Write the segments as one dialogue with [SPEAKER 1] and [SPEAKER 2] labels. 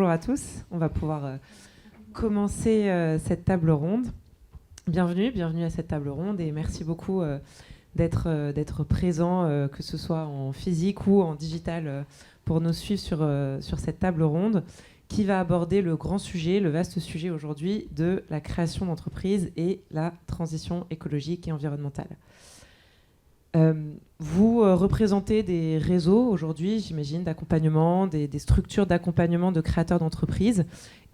[SPEAKER 1] bonjour à tous. On va pouvoir commencer cette table ronde. Bienvenue à cette table ronde et merci beaucoup d'être présent, que ce soit en physique ou en digital, pour nous suivre sur cette table ronde qui va aborder le grand sujet, le vaste sujet aujourd'hui de la création d'entreprises et la transition écologique et environnementale. Vous représentez des réseaux aujourd'hui, j'imagine, d'accompagnement, des structures d'accompagnement de créateurs d'entreprises.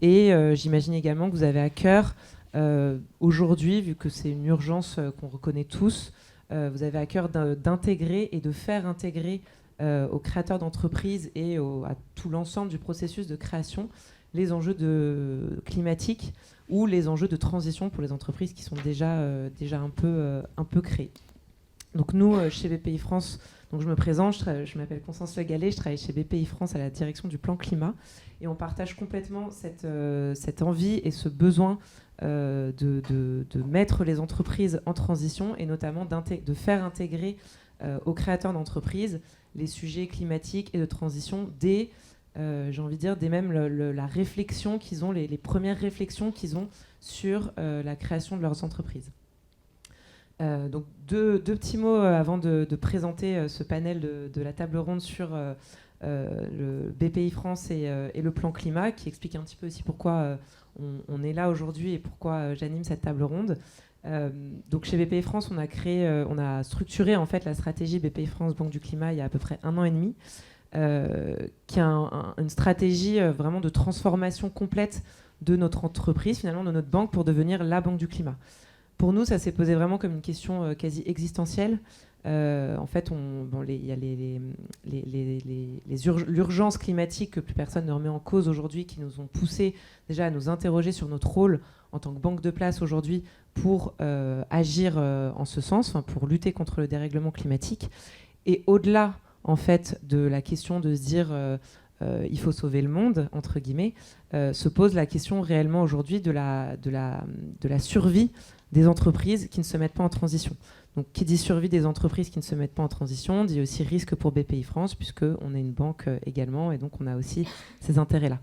[SPEAKER 1] Et j'imagine également que vous avez à cœur, aujourd'hui, vu que c'est une urgence qu'on reconnaît tous, vous avez à cœur d'intégrer et de faire intégrer aux créateurs d'entreprises et à tout l'ensemble du processus de création les enjeux climatiques ou les enjeux de transition pour les entreprises qui sont déjà un peu créées. Donc nous, chez BPI France, donc je me présente, je m'appelle Constance Le Gallais, je travaille chez BPI France à la direction du plan climat et on partage complètement cette envie et ce besoin de mettre les entreprises en transition et notamment de faire intégrer aux créateurs d'entreprises les sujets climatiques et de transition dès même la réflexion qu'ils ont, les premières réflexions qu'ils ont sur la création de leurs entreprises. Donc deux petits mots avant de présenter ce panel de la table ronde sur le BPI France et le plan climat, qui explique un petit peu aussi pourquoi on est là aujourd'hui et pourquoi j'anime cette table ronde. Donc chez BPI France, on a structuré en fait la stratégie BPI France Banque du Climat il y a à peu près 1 an et demi, qui est une stratégie vraiment de transformation complète de notre entreprise, finalement de notre banque, pour devenir la banque du climat. Pour nous, ça s'est posé vraiment comme une question quasi existentielle. En fait, il y a l'urgence climatique que plus personne ne remet en cause aujourd'hui, qui nous ont poussé déjà à nous interroger sur notre rôle en tant que banque de place aujourd'hui pour agir en ce sens, pour lutter contre le dérèglement climatique. Et au-delà, en fait, de la question de se dire il faut sauver le monde, entre guillemets, se pose la question réellement aujourd'hui de la survie des entreprises qui ne se mettent pas en transition. Donc, qui dit survie des entreprises qui ne se mettent pas en transition, dit aussi risque pour BPI France, puisqu'on est une banque également, et donc on a aussi ces intérêts-là.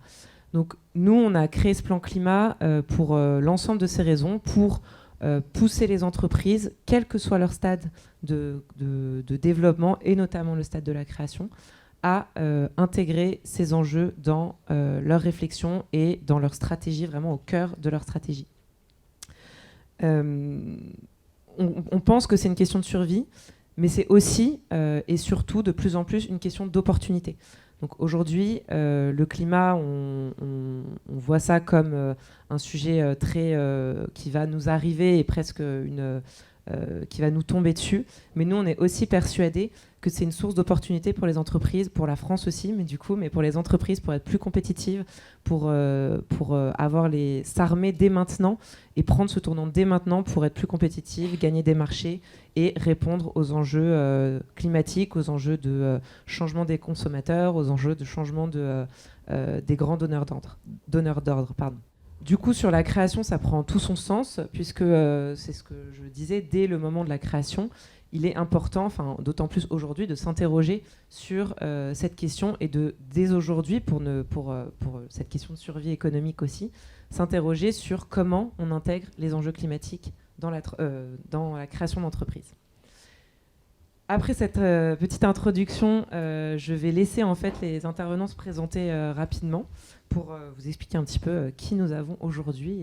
[SPEAKER 1] Donc, nous, on a créé ce plan climat pour l'ensemble de ces raisons, pour pousser les entreprises, quel que soit leur stade de développement, et notamment le stade de la création, à intégrer ces enjeux dans leur réflexion et dans leur stratégie, vraiment au cœur de leur stratégie. On pense que c'est une question de survie, mais c'est aussi et surtout de plus en plus une question d'opportunité. Donc aujourd'hui, le climat, on voit ça comme un sujet qui va nous arriver et presque qui va nous tomber dessus. Mais nous, on est aussi persuadés que c'est une source d'opportunité pour les entreprises, pour la France aussi, mais pour les entreprises, pour être plus compétitives, pour s'armer dès maintenant et prendre ce tournant dès maintenant pour être plus compétitives, gagner des marchés et répondre aux enjeux climatiques, aux enjeux de changement des consommateurs, aux enjeux de changement des grands donneurs d'ordre. Du coup, sur la création, ça prend tout son sens, puisque c'est ce que je disais, dès le moment de la création, il est important, d'autant plus aujourd'hui, de s'interroger sur cette question et dès aujourd'hui, pour cette question de survie économique aussi, s'interroger sur comment on intègre les enjeux climatiques dans la création d'entreprises. Après cette petite introduction, je vais laisser en fait les intervenants se présenter rapidement pour vous expliquer un petit peu qui nous avons aujourd'hui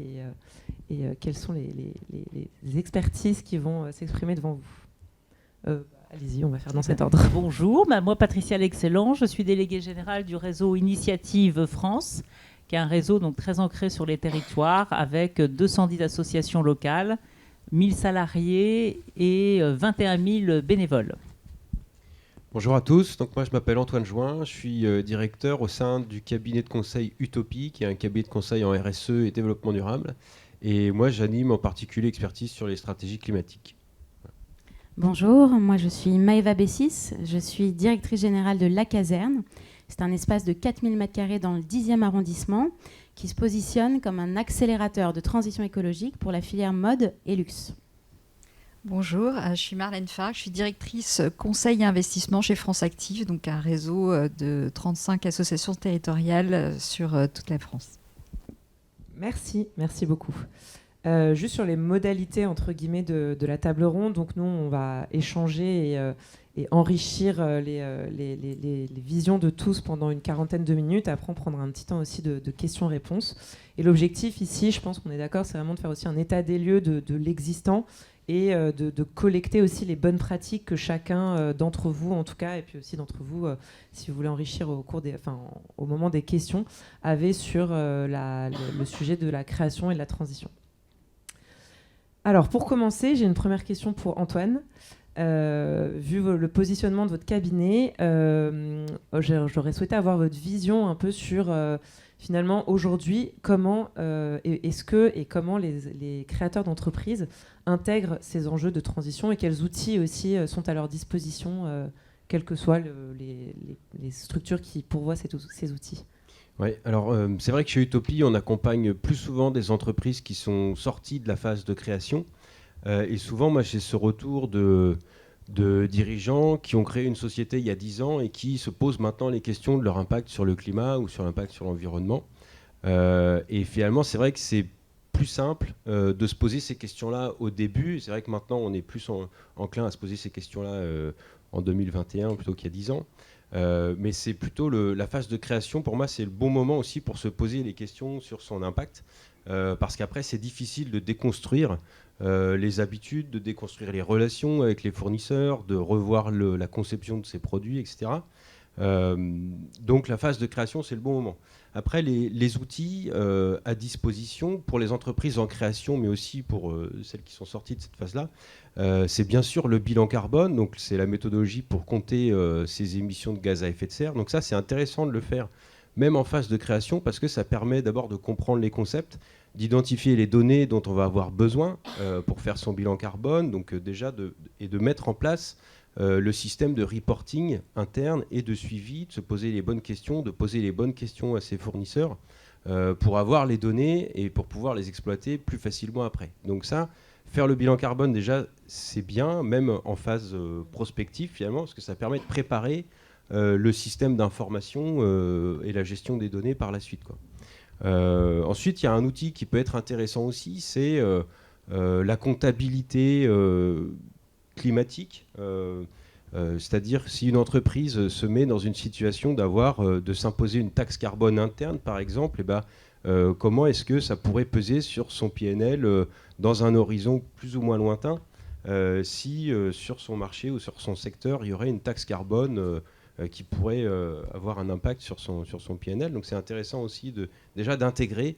[SPEAKER 1] et quelles sont les expertises qui vont s'exprimer devant vous. Allez-y, on va faire dans cet ordre.
[SPEAKER 2] Bonjour, moi Patricia L'Excellent, je suis déléguée générale du réseau Initiative France, qui est un réseau donc très ancré sur les territoires avec 210 associations locales, 1000 salariés et 21 000 bénévoles.
[SPEAKER 3] Bonjour à tous, donc moi je m'appelle Antoine Join, je suis directeur au sein du cabinet de conseil Utopie, qui est un cabinet de conseil en RSE et développement durable. Et moi j'anime en particulier expertise sur les stratégies climatiques.
[SPEAKER 4] Bonjour, moi je suis Maëva Bessis, je suis directrice générale de La Caserne. C'est un espace de 4000 m² dans le 10e arrondissement qui se positionne comme un accélérateur de transition écologique pour la filière mode et luxe.
[SPEAKER 5] Bonjour, je suis Marlène Farc, je suis directrice conseil et investissement chez France Active, donc un réseau de 35 associations territoriales sur toute la France.
[SPEAKER 1] Merci beaucoup. Juste sur les modalités entre guillemets de la table ronde, donc nous on va échanger et enrichir les visions de tous pendant une quarantaine de minutes. Après on prendra un petit temps aussi de questions-réponses. Et l'objectif ici, je pense qu'on est d'accord, c'est vraiment de faire aussi un état des lieux de l'existant et de collecter aussi les bonnes pratiques que chacun d'entre vous, en tout cas, et puis aussi d'entre vous, si vous voulez enrichir au moment des questions, avait sur le sujet de la création et de la transition. Alors, pour commencer, j'ai une première question pour Antoine. Vu le positionnement de votre cabinet, j'aurais souhaité avoir votre vision un peu sur, finalement, aujourd'hui, comment comment les créateurs d'entreprises intègrent ces enjeux de transition et quels outils aussi sont à leur disposition, quelles que soient les structures qui pourvoient ces outils.
[SPEAKER 3] Ouais, alors c'est vrai que chez Utopie, on accompagne plus souvent des entreprises qui sont sorties de la phase de création. Et souvent, moi, j'ai ce retour de dirigeants qui ont créé une société il y a 10 ans et qui se posent maintenant les questions de leur impact sur le climat ou sur l'impact sur l'environnement. Et finalement, c'est vrai que c'est plus simple de se poser ces questions-là au début. C'est vrai que maintenant, on est plus enclin à se poser ces questions-là en 2021 plutôt qu'il y a 10 ans. Mais c'est plutôt la phase de création, pour moi, c'est le bon moment aussi pour se poser les questions sur son impact. Parce qu'après, c'est difficile de déconstruire les habitudes, de déconstruire les relations avec les fournisseurs, de revoir la conception de ses produits, etc. Donc la phase de création, c'est le bon moment. Après, les outils à disposition pour les entreprises en création, mais aussi pour celles qui sont sorties de cette phase-là, c'est bien sûr le bilan carbone. Donc c'est la méthodologie pour compter ses émissions de gaz à effet de serre. Donc ça, c'est intéressant de le faire même en phase de création, parce que ça permet d'abord de comprendre les concepts, d'identifier les données dont on va avoir besoin pour faire son bilan carbone, donc et de mettre en place le système de reporting interne et de suivi, de se poser les bonnes questions, de poser les bonnes questions à ses fournisseurs pour avoir les données et pour pouvoir les exploiter plus facilement après. Donc ça, faire le bilan carbone déjà, c'est bien, même en phase prospective finalement, parce que ça permet de préparer le système d'information et la gestion des données par la suite, quoi. Ensuite, il y a un outil qui peut être intéressant aussi, c'est la comptabilité climatique. C'est-à-dire si une entreprise se met dans une situation de s'imposer une taxe carbone interne, par exemple, comment est-ce que ça pourrait peser sur son PNL dans un horizon plus ou moins lointain si sur son marché ou sur son secteur, il y aurait une taxe carbone qui pourrait avoir un impact sur son PNL. Donc c'est intéressant aussi déjà d'intégrer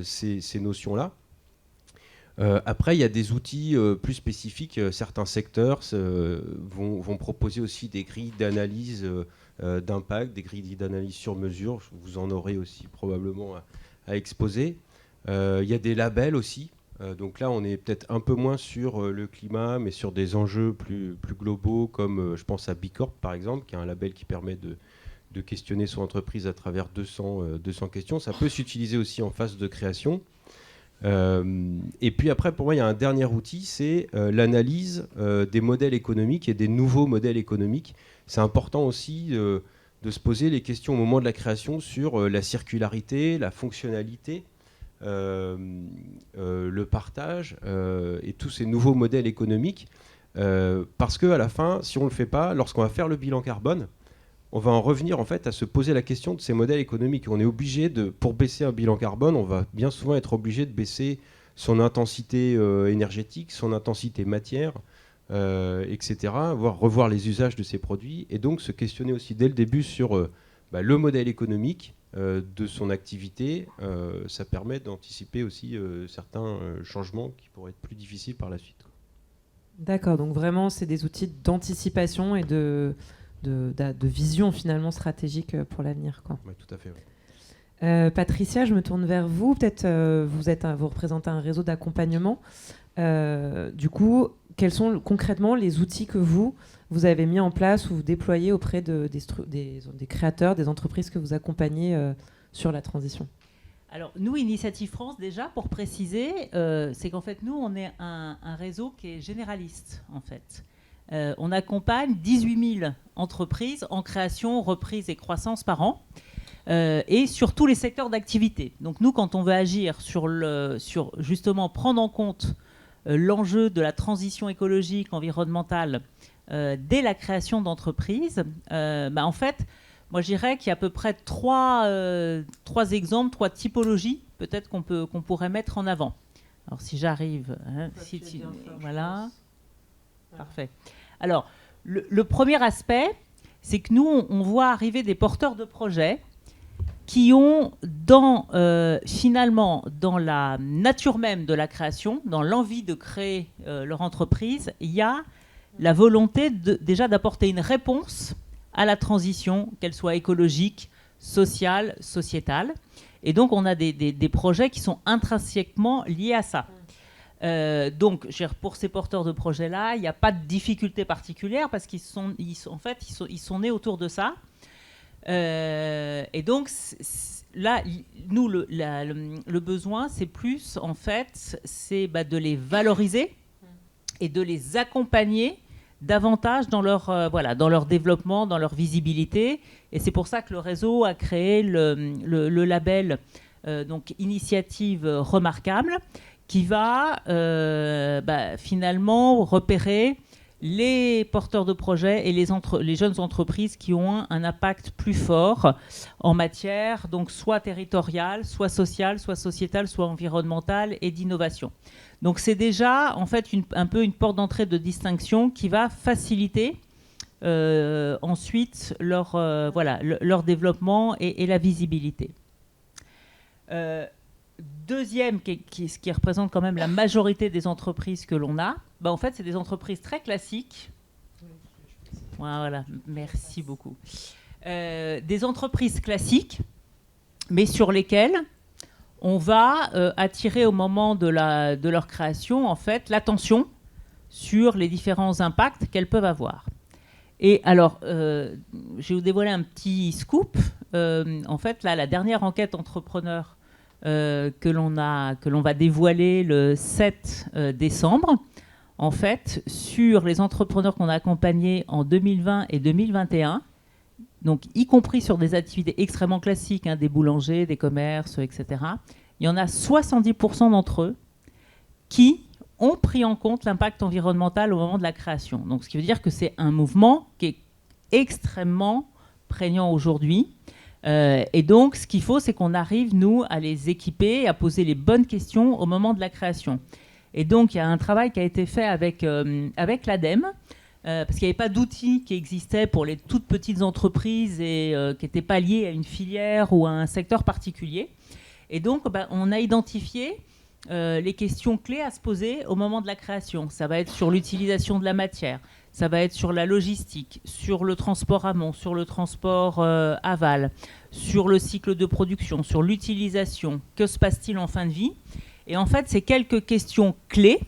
[SPEAKER 3] ces notions-là. Après, il y a des outils plus spécifiques. Certains secteurs vont proposer aussi des grilles d'analyse d'impact, des grilles d'analyse sur mesure. Vous en aurez aussi probablement à exposer. Il y a des labels aussi. Donc là, on est peut-être un peu moins sur le climat, mais sur des enjeux plus globaux, comme je pense à Bicorp, par exemple, qui est un label qui permet de questionner son entreprise à travers 200 questions. Ça peut s'utiliser aussi en phase de création. Et puis après, pour moi, il y a un dernier outil, c'est l'analyse des modèles économiques et des nouveaux modèles économiques. C'est important aussi de se poser les questions au moment de la création sur la circularité, la fonctionnalité, le partage et tous ces nouveaux modèles économiques. Parce qu'à la fin, si on ne le fait pas, lorsqu'on va faire le bilan carbone, on va en revenir en fait à se poser la question de ces modèles économiques. On est obligé pour baisser un bilan carbone, on va bien souvent être obligé de baisser son intensité énergétique, son intensité matière, etc., voire revoir les usages de ces produits, et donc se questionner aussi dès le début sur le modèle économique de son activité. Ça permet d'anticiper aussi certains changements qui pourraient être plus difficiles par la suite.
[SPEAKER 1] D'accord, donc vraiment c'est des outils d'anticipation et de vision finalement stratégique pour l'avenir, quoi.
[SPEAKER 3] Oui, tout à fait. Ouais.
[SPEAKER 1] Patricia, je me tourne vers vous. Peut-être vous représentez un réseau d'accompagnement. Du coup, quels sont concrètement les outils que vous avez mis en place ou vous déployez auprès des créateurs, des entreprises que vous accompagnez sur la transition ?
[SPEAKER 2] Alors, nous, Initiative France, déjà, pour préciser, c'est qu'en fait, nous, on est un réseau qui est généraliste, en fait. On accompagne 18 000 entreprises en création, reprise et croissance par an, et sur tous les secteurs d'activité. Donc, nous, quand on veut agir sur justement prendre en compte l'enjeu de la transition écologique, environnementale, dès la création d'entreprises, en fait, moi, je dirais qu'il y a à peu près trois exemples, 3 typologies, peut-être qu'on pourrait mettre en avant. Alors, si j'arrive... voilà. Parfait. Alors, le premier aspect, c'est que nous, on voit arriver des porteurs de projets qui ont, finalement, dans la nature même de la création, dans l'envie de créer leur entreprise, il y a la volonté déjà d'apporter une réponse à la transition, qu'elle soit écologique, sociale, sociétale. Et donc, on a des projets qui sont intrinsèquement liés à ça. Donc, pour ces porteurs de projets-là, il n'y a pas de difficulté particulière parce qu'ils sont nés autour de ça. Et donc, là, nous, le besoin, c'est plus, en fait, c'est de les valoriser et de les accompagner davantage dans leur développement, dans leur visibilité. Et c'est pour ça que le réseau a créé le label donc Initiative Remarquable, qui va finalement repérer les porteurs de projets et les jeunes entreprises qui ont un impact plus fort en matière donc soit territoriale, soit sociale, soit sociétale, soit environnementale et d'innovation. Donc c'est déjà en fait un peu une porte d'entrée de distinction qui va faciliter ensuite leur développement et la visibilité. Deuxième, ce qui représente quand même la majorité des entreprises que l'on a, en fait c'est des entreprises très classiques. Voilà, merci beaucoup. Des entreprises classiques, mais sur lesquelles on va attirer au moment de leur création, en fait, l'attention sur les différents impacts qu'elles peuvent avoir. Et alors, je vais vous dévoiler un petit scoop. En fait, là, la dernière enquête entrepreneur que l'on va dévoiler le 7 décembre, en fait, sur les entrepreneurs qu'on a accompagnés en 2020 et 2021, donc y compris sur des activités extrêmement classiques, des boulangers, des commerces, etc., il y en a 70% d'entre eux qui ont pris en compte l'impact environnemental au moment de la création. Donc, ce qui veut dire que c'est un mouvement qui est extrêmement prégnant aujourd'hui. Et donc, ce qu'il faut, c'est qu'on arrive, nous, à les équiper, à poser les bonnes questions au moment de la création. Et donc, il y a un travail qui a été fait avec l'ADEME, parce qu'il n'y avait pas d'outils qui existaient pour les toutes petites entreprises et qui n'étaient pas liés à une filière ou à un secteur particulier. Et donc, on a identifié les questions clés à se poser au moment de la création. Ça va être sur l'utilisation de la matière, ça va être sur la logistique, sur le transport amont, sur le transport aval, sur le cycle de production, sur l'utilisation. Que se passe-t-il en fin de vie ? Et en fait, c'est quelques questions clés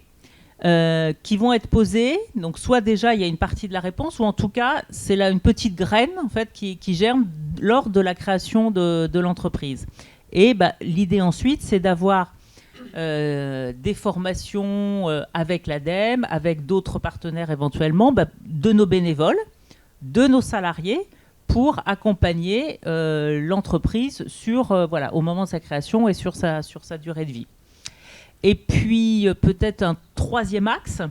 [SPEAKER 2] qui vont être posées. Donc, soit déjà, il y a une partie de la réponse, ou en tout cas, c'est là une petite graine en fait, qui germe lors de la création de l'entreprise. Et l'idée ensuite, c'est d'avoir des formations avec l'ADEME, avec d'autres partenaires éventuellement, de nos bénévoles, de nos salariés, pour accompagner l'entreprise au moment de sa création et sur sa durée de vie. Et puis peut-être un troisième axe,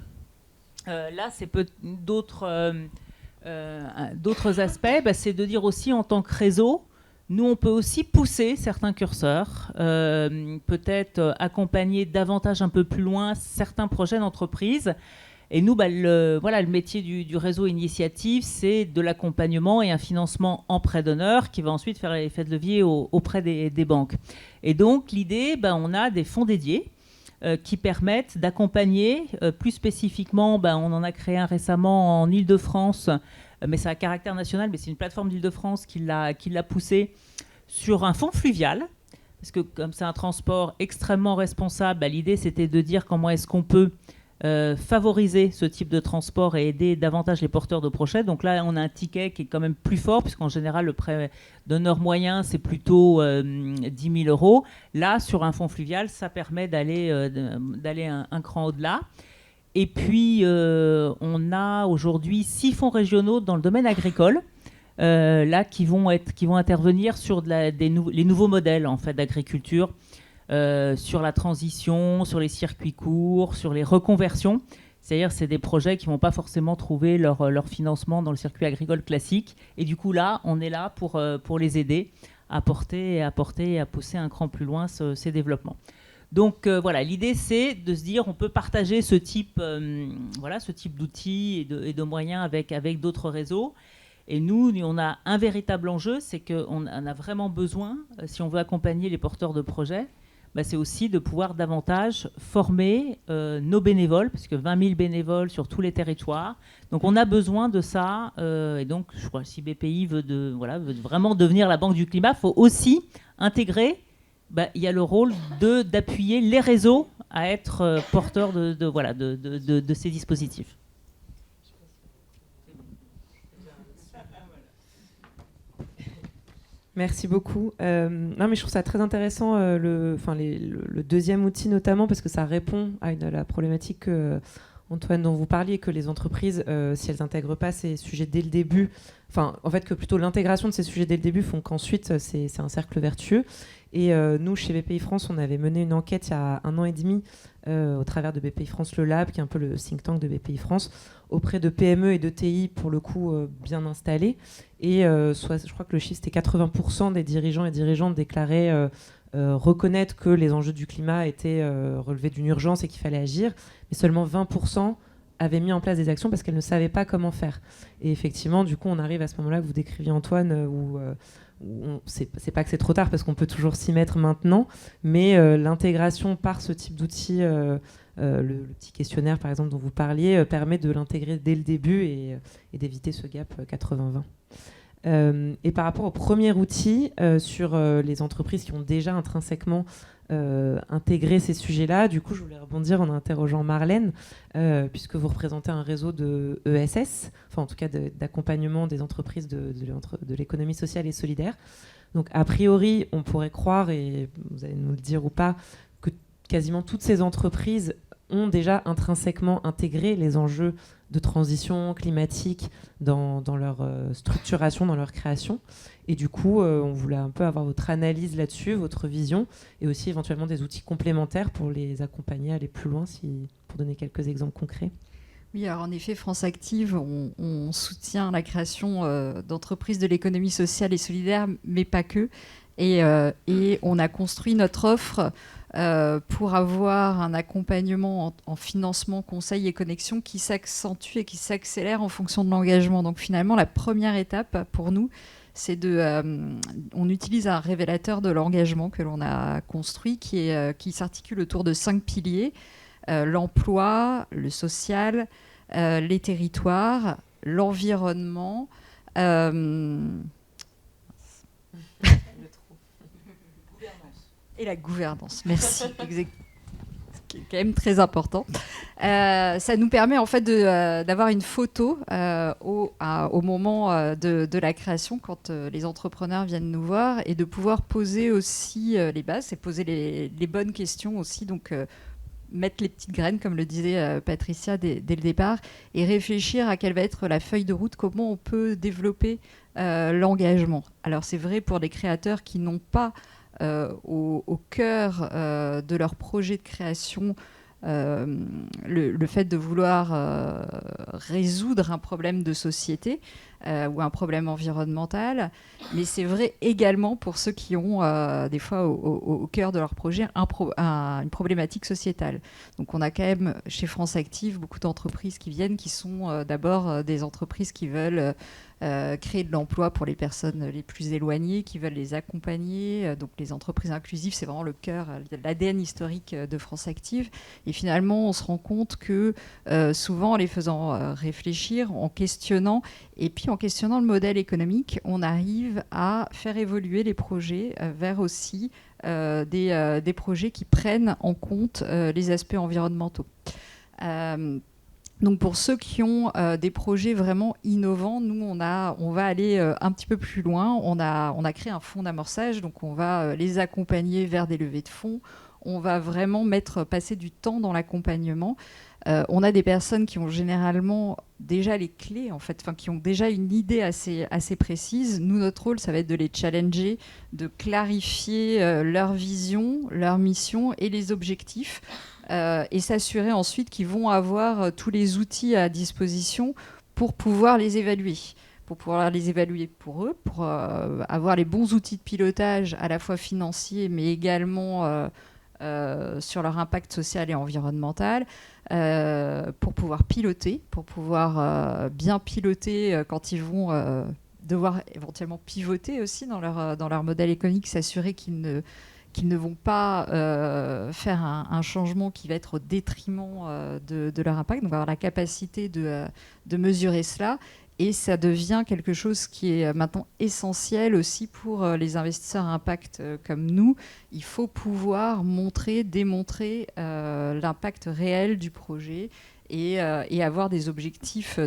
[SPEAKER 2] là c'est d'autres aspects, c'est de dire aussi en tant que réseau, nous, on peut aussi pousser certains curseurs, peut-être accompagner davantage un peu plus loin certains projets d'entreprise. Et nous, le métier du réseau Initiative, c'est de l'accompagnement et un financement en prêt d'honneur qui va ensuite faire l'effet de levier auprès des banques. Et donc, l'idée, on a des fonds dédiés qui permettent d'accompagner plus spécifiquement, on en a créé un récemment en Île-de-France, mais c'est à caractère national, mais c'est une plateforme d'Île-de-France qui l'a poussé sur un fonds fluvial, parce que comme c'est un transport extrêmement responsable, l'idée c'était de dire comment est-ce qu'on peut favoriser ce type de transport et aider davantage les porteurs de projets. Donc là, on a un ticket qui est quand même plus fort, puisqu'en général, le prêt donneur moyen, c'est plutôt 10 000 euros. Là, sur un fonds fluvial, ça permet d'aller un cran au-delà. Et puis, on a aujourd'hui 6 fonds régionaux dans le domaine agricole, là, qui vont intervenir sur les nouveaux modèles en fait, d'agriculture, sur la transition, sur les circuits courts, sur les reconversions. C'est-à-dire c'est des projets qui ne vont pas forcément trouver leur financement dans le circuit agricole classique. Et du coup, là, on est là pour les aider à porter et à pousser un cran plus loin ces développements. Donc voilà, l'idée c'est de se dire on peut partager ce type d'outils et de moyens avec d'autres réseaux. Et nous, on a un véritable enjeu, c'est qu'on a vraiment besoin, si on veut accompagner les porteurs de projets, c'est aussi de pouvoir davantage former nos bénévoles, parce que 20 000 bénévoles sur tous les territoires. Donc on a besoin de ça. Et donc, je crois que si BPI veut vraiment devenir la banque du climat, il faut aussi intégrer, il y a le rôle d'appuyer les réseaux à être porteurs de ces dispositifs.
[SPEAKER 1] Merci beaucoup. Non, mais je trouve ça très intéressant, le deuxième outil notamment, parce que ça répond à la problématique Antoine, dont vous parliez, que les entreprises, si elles n'intègrent pas ces sujets dès le début, en fait, que plutôt l'intégration de ces sujets dès le début font qu'ensuite, c'est un cercle vertueux. Et nous, chez BPI France, on avait mené une enquête il y a 1 an et demi, au travers de BPI France Le Lab, qui est un peu le think tank de BPI France, auprès de PME et de TI, pour le coup, bien installés. Et je crois que le chiffre, c'était 80% des dirigeants et dirigeantes déclaraient reconnaître que les enjeux du climat étaient relevés d'une urgence et qu'il fallait agir. Mais seulement 20% avaient mis en place des actions parce qu'elles ne savaient pas comment faire. Et effectivement, du coup, on arrive à ce moment-là que vous décriviez, Antoine, où c'est pas que c'est trop tard parce qu'on peut toujours s'y mettre maintenant, mais l'intégration par ce type d'outils, le petit questionnaire, par exemple, dont vous parliez, permet de l'intégrer dès le début et d'éviter ce gap 80-20. Et par rapport au premier outil, sur les entreprises qui ont déjà intrinsèquement intégré ces sujets-là, du coup, je voulais rebondir en interrogeant Marlène, puisque vous représentez un réseau de ESS, en tout cas d'accompagnement des entreprises de l'économie sociale et solidaire. Donc, a priori, on pourrait croire, et vous allez nous le dire ou pas, que quasiment toutes ces entreprises ont déjà intrinsèquement intégré les enjeux de transition climatique dans leur structuration, dans leur création. Et du coup, on voulait un peu avoir votre analyse là-dessus, votre vision, et aussi éventuellement des outils complémentaires pour les accompagner à aller plus loin, pour donner quelques exemples concrets.
[SPEAKER 5] Oui, alors en effet, France Active, on soutient la création d'entreprises de l'économie sociale et solidaire, mais pas que. Et on a construit notre offre pour avoir un accompagnement en financement, conseil et connexion qui s'accentue et qui s'accélère en fonction de l'engagement. Donc finalement, la première étape pour nous, c'est on utilise un révélateur de l'engagement que l'on a construit qui s'articule autour de 5 piliers. L'emploi, le social, les territoires, l'environnement, et la gouvernance. Merci. Ce qui est quand même très important. Ça nous permet en fait d'avoir une photo au moment de la création, quand les entrepreneurs viennent nous voir, et de pouvoir poser aussi les bases et poser les bonnes questions aussi. Donc, mettre les petites graines, comme le disait Patricia dès le départ, et réfléchir à quelle va être la feuille de route, comment on peut développer l'engagement. Alors c'est vrai pour les créateurs qui n'ont pas au cœur de leur projet de création le fait de vouloir résoudre un problème de société ou un problème environnemental, mais c'est vrai également pour ceux qui ont des fois au cœur de leur projet une problématique sociétale. Donc on a quand même chez France Active beaucoup d'entreprises qui viennent, qui sont d'abord des entreprises qui veulent créer de l'emploi pour les personnes les plus éloignées, qui veulent les accompagner. Donc les entreprises inclusives, c'est vraiment le cœur, l'ADN historique de France Active. Et finalement, on se rend compte que souvent, en les faisant réfléchir, en questionnant, et puis en questionnant le modèle économique, on arrive à faire évoluer les projets vers aussi des projets qui prennent en compte les aspects environnementaux. Donc pour ceux qui ont des projets vraiment innovants, nous on va aller un petit peu plus loin. On a créé un fonds d'amorçage, donc on va les accompagner vers des levées de fonds. On va vraiment passer du temps dans l'accompagnement. On a des personnes qui ont généralement déjà les clés, en fait, qui ont déjà une idée assez précise. Nous, notre rôle, ça va être de les challenger, de clarifier leur vision, leur mission et les objectifs, et s'assurer ensuite qu'ils vont avoir tous les outils à disposition pour pouvoir les évaluer. Pour pouvoir les évaluer pour eux, pour avoir les bons outils de pilotage à la fois financiers, mais également sur leur impact social et environnemental, pour pouvoir piloter, pour pouvoir bien piloter quand ils vont devoir éventuellement pivoter aussi dans leur modèle économique, s'assurer qu'ils ne vont pas faire un changement qui va être au détriment de leur impact. Donc avoir la capacité de mesurer cela. Et ça devient quelque chose qui est maintenant essentiel aussi pour les investisseurs à impact comme nous. Il faut pouvoir démontrer l'impact réel du projet et avoir des objectifs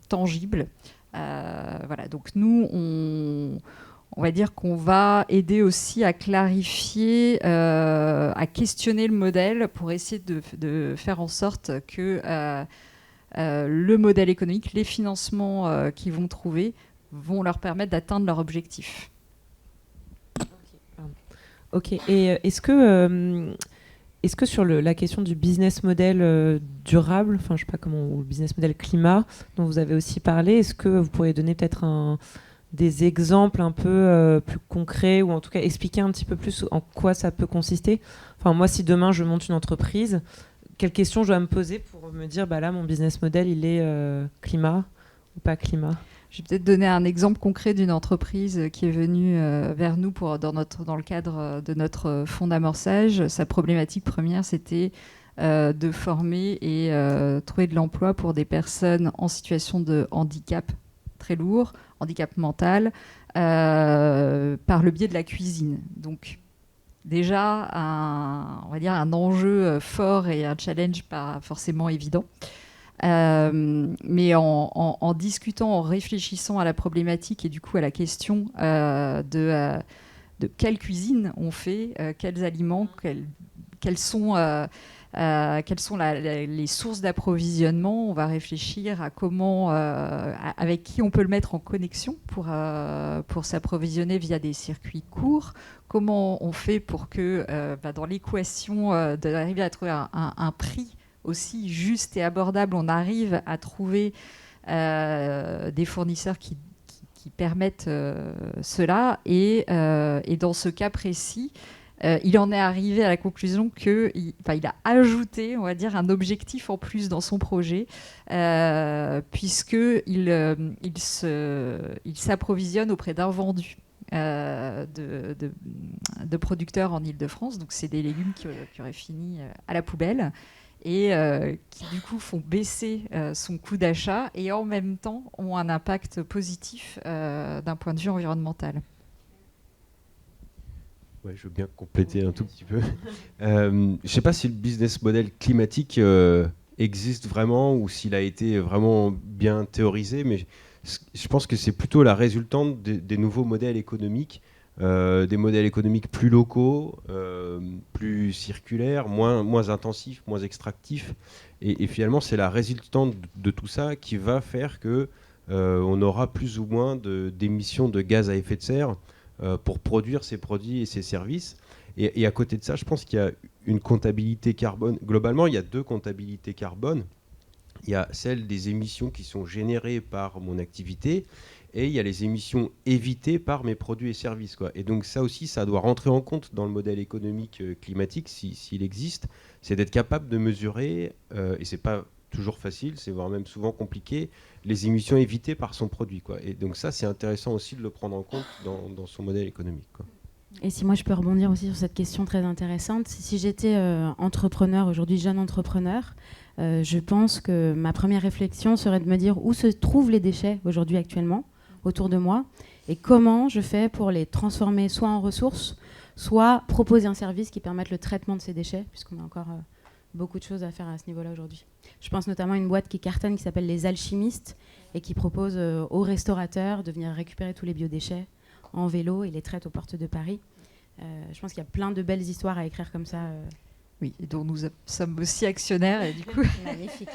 [SPEAKER 5] tangibles. Voilà. Donc nous, on va dire qu'on va aider aussi à clarifier, à questionner le modèle pour essayer de faire en sorte que le modèle économique, les financements qu'ils vont trouver vont leur permettre d'atteindre leur objectif.
[SPEAKER 1] Ok. Et est-ce que sur la question du business model durable, enfin je sais pas comment, ou le business model climat dont vous avez aussi parlé, est-ce que vous pourriez donner peut-être des exemples un peu plus concrets, ou en tout cas expliquer un petit peu plus en quoi ça peut consister? Enfin moi, si demain je monte une entreprise, quelles questions je dois me poser pour me dire, bah là, mon business model, il est climat ou pas climat?
[SPEAKER 5] Je vais peut-être donner un exemple concret d'une entreprise qui est venue vers nous dans le cadre de notre fonds d'amorçage. Sa problématique première, c'était de former et trouver de l'emploi pour des personnes en situation de handicap très lourd, handicap mental, par le biais de la cuisine. Donc, déjà, on va dire un enjeu fort et un challenge pas forcément évident. Mais en discutant, en réfléchissant à la problématique et du coup à la question de quelle cuisine on fait, quels aliments, quelles sont les sources d'approvisionnement. On va réfléchir à comment, avec qui on peut le mettre en connexion pour s'approvisionner via des circuits courts. Comment on fait pour que, dans l'équation d'arriver à trouver un prix aussi juste et abordable, on arrive à trouver des fournisseurs qui permettent cela. Et dans ce cas précis, il en est arrivé à la conclusion qu'il a ajouté, on va dire, un objectif en plus dans son projet, puisqu'il s'approvisionne auprès d'invendus de producteurs en Île-de-France. Donc c'est des légumes qui auraient fini à la poubelle et qui du coup font baisser son coût d'achat et en même temps ont un impact positif d'un point de vue environnemental.
[SPEAKER 3] Ouais, je veux bien compléter un tout petit peu. Je ne sais pas si le business model climatique existe vraiment ou s'il a été vraiment bien théorisé, mais je pense que c'est plutôt la résultante des nouveaux modèles économiques, des modèles économiques plus locaux, plus circulaires, moins intensifs, moins extractifs. Et finalement, c'est la résultante de tout ça qui va faire qu'on aura plus ou moins d'émissions de gaz à effet de serre pour produire ces produits et ces services. Et à côté de ça, je pense qu'il y a une comptabilité carbone. Globalement, il y a deux comptabilités carbone. Il y a celle des émissions qui sont générées par mon activité et il y a les émissions évitées par mes produits et services, quoi. Et donc ça aussi, ça doit rentrer en compte dans le modèle économique climatique, s'il existe. C'est d'être capable de mesurer, et c'est pas toujours facile, c'est voire même souvent compliqué, les émissions évitées par son produit, quoi. Et donc ça, c'est intéressant aussi de le prendre en compte dans son modèle économique, quoi.
[SPEAKER 4] Et si moi je peux rebondir aussi sur cette question très intéressante, si j'étais entrepreneur, aujourd'hui jeune entrepreneur, je pense que ma première réflexion serait de me dire où se trouvent les déchets aujourd'hui actuellement autour de moi et comment je fais pour les transformer soit en ressources, soit proposer un service qui permette le traitement de ces déchets, puisqu'on est encore beaucoup de choses à faire à ce niveau-là aujourd'hui. Je pense notamment à une boîte qui cartonne qui s'appelle Les Alchimistes et qui propose aux restaurateurs de venir récupérer tous les biodéchets en vélo et les traite aux portes de Paris. Je pense qu'il y a plein de belles histoires à écrire comme ça.
[SPEAKER 5] Oui, et dont nous sommes aussi actionnaires. Et du coup,
[SPEAKER 4] magnifique.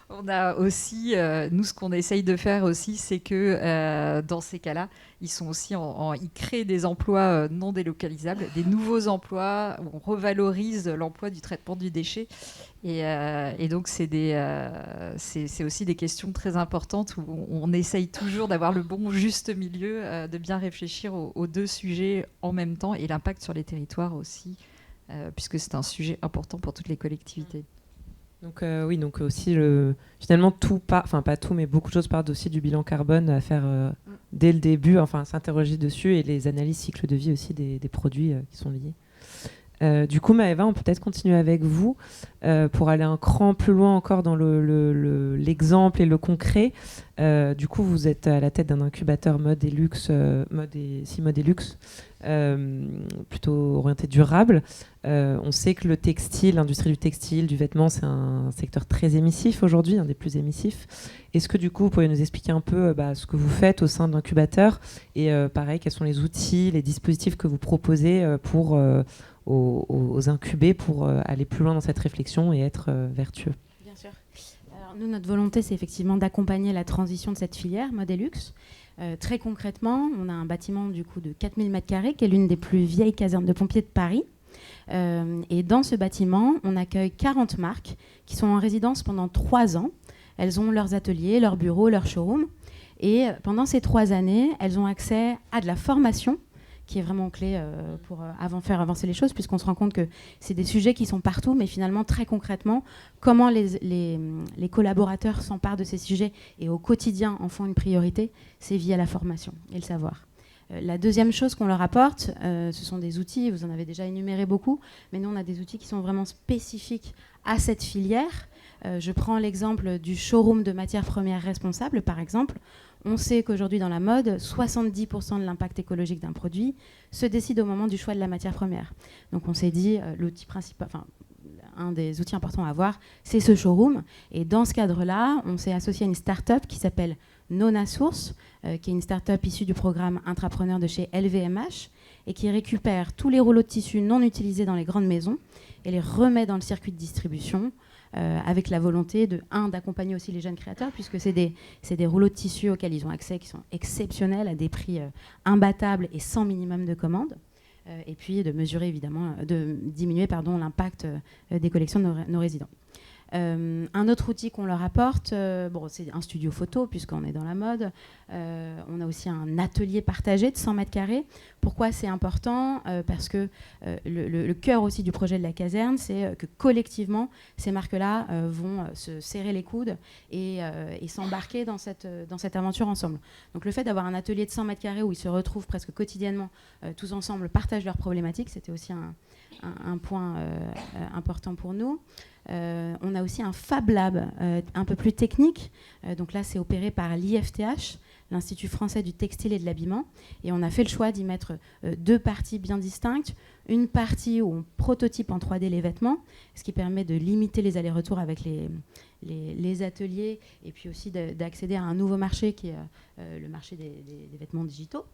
[SPEAKER 5] On a aussi, nous, ce qu'on essaye de faire aussi, c'est que dans ces cas-là, ils sont aussi ils créent des emplois non délocalisables, des nouveaux emplois où on revalorise l'emploi du traitement du déchet. Et donc, c'est aussi des questions très importantes où on essaye toujours d'avoir le bon juste milieu, de bien réfléchir aux deux sujets en même temps et l'impact sur les territoires aussi, puisque c'est un sujet important pour toutes les collectivités.
[SPEAKER 1] Donc oui, donc aussi finalement pas tout, mais beaucoup de choses partent aussi du bilan carbone à faire dès le début, enfin s'interroger dessus et les analyses cycle de vie aussi des produits qui sont liés. Du coup, Maëva, on peut peut-être continuer avec vous pour aller un cran plus loin encore dans l'exemple et le concret. Du coup, vous êtes à la tête d'un incubateur mode et luxe, mode et luxe, plutôt orienté durable. On sait que le textile, l'industrie du textile, du vêtement, c'est un secteur très émissif aujourd'hui, un des plus émissifs. Est-ce que du coup, vous pouvez nous expliquer un peu ce que vous faites au sein de l'incubateur et pareil, quels sont les outils, les dispositifs que vous proposez pour aux incubés pour aller plus loin dans cette réflexion et être vertueux?
[SPEAKER 4] Bien sûr. Alors, nous, notre volonté, c'est effectivement d'accompagner la transition de cette filière mode et luxe. Très concrètement, on a un bâtiment du coup de 4000 m² qui est l'une des plus vieilles casernes de pompiers de Paris. Et dans ce bâtiment, on accueille 40 marques qui sont en résidence pendant 3 ans. Elles ont leurs ateliers, leurs bureaux, leurs showrooms. Et pendant ces 3 années, elles ont accès à de la formation qui est vraiment clé pour faire avancer les choses, puisqu'on se rend compte que c'est des sujets qui sont partout, mais finalement, très concrètement, comment les collaborateurs s'emparent de ces sujets et au quotidien en font une priorité, c'est via la formation et le savoir. La deuxième chose qu'on leur apporte, ce sont des outils, vous en avez déjà énuméré beaucoup, mais nous, on a des outils qui sont vraiment spécifiques à cette filière. Je prends l'exemple du showroom de matières premières responsables, par exemple. On sait qu'aujourd'hui, dans la mode, 70% de l'impact écologique d'un produit se décide au moment du choix de la matière première. Donc on s'est dit, l'outil principal, un des outils importants à avoir, c'est ce showroom. Et dans ce cadre-là, on s'est associé à une start-up qui s'appelle Nona Source, qui est une start-up issue du programme intrapreneur de chez LVMH et qui récupère tous les rouleaux de tissu non utilisés dans les grandes maisons et les remet dans le circuit de distribution avec la volonté d'accompagner aussi les jeunes créateurs, puisque c'est des rouleaux de tissu auxquels ils ont accès qui sont exceptionnels à des prix imbattables et sans minimum de commande. Et puis de mesurer évidemment, de diminuer l'impact des collections de nos résidents. Un autre outil qu'on leur apporte, c'est un studio photo puisqu'on est dans la mode. On a aussi un atelier partagé de 100 m². Pourquoi c'est important? Parce que le cœur aussi du projet de la caserne, c'est que collectivement, ces marques-là vont se serrer les coudes et s'embarquer dans cette aventure ensemble. Donc le fait d'avoir un atelier de 100 m² où ils se retrouvent presque quotidiennement tous ensemble, partagent leurs problématiques, c'était aussi un point important pour nous. On a aussi un Fab Lab un peu plus technique. Donc là, c'est opéré par l'IFTH, l'Institut français du textile et de l'habillement. Et on a fait le choix d'y mettre 2 parties bien distinctes. Une partie où on prototype en 3D les vêtements, ce qui permet de limiter les allers-retours avec les ateliers et puis aussi d'accéder à un nouveau marché qui est le marché des vêtements digitaux.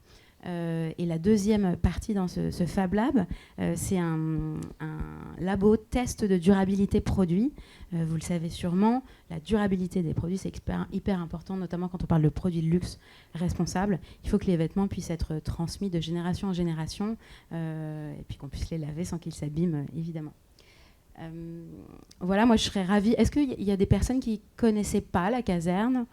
[SPEAKER 4] Et la deuxième partie dans ce Fab Lab, c'est un labo test de durabilité produit. Vous le savez sûrement, la durabilité des produits, c'est hyper important, notamment quand on parle de produits de luxe responsables. Il faut que les vêtements puissent être transmis de génération en génération et puis qu'on puisse les laver sans qu'ils s'abîment, évidemment. Voilà, moi je serais ravie. Est-ce qu'il y a des personnes qui ne connaissaient pas la caserne?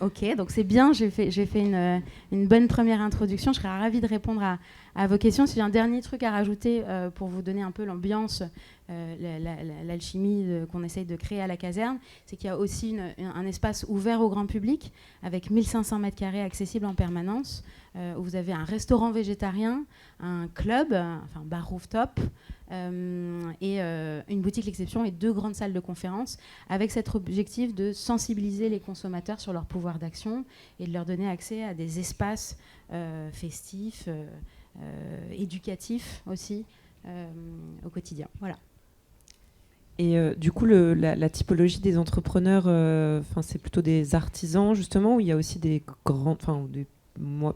[SPEAKER 4] Ok, donc c'est bien, j'ai fait une bonne première introduction. Je serais ravie de répondre à vos questions. Si j'ai un dernier truc à rajouter pour vous donner un peu l'ambiance, l'alchimie qu'on essaye de créer à la caserne, c'est qu'il y a aussi un espace ouvert au grand public avec 1500 m² accessibles en permanence, où vous avez un restaurant végétarien, un club, enfin bar rooftop, et une boutique L'Exception et 2 grandes salles de conférence avec cet objectif de sensibiliser les consommateurs sur leur pouvoir d'action et de leur donner accès à des espaces festifs, éducatifs aussi au quotidien. Voilà.
[SPEAKER 1] Et du coup, la typologie des entrepreneurs, c'est plutôt des artisans, justement, ou il y a aussi des grandes,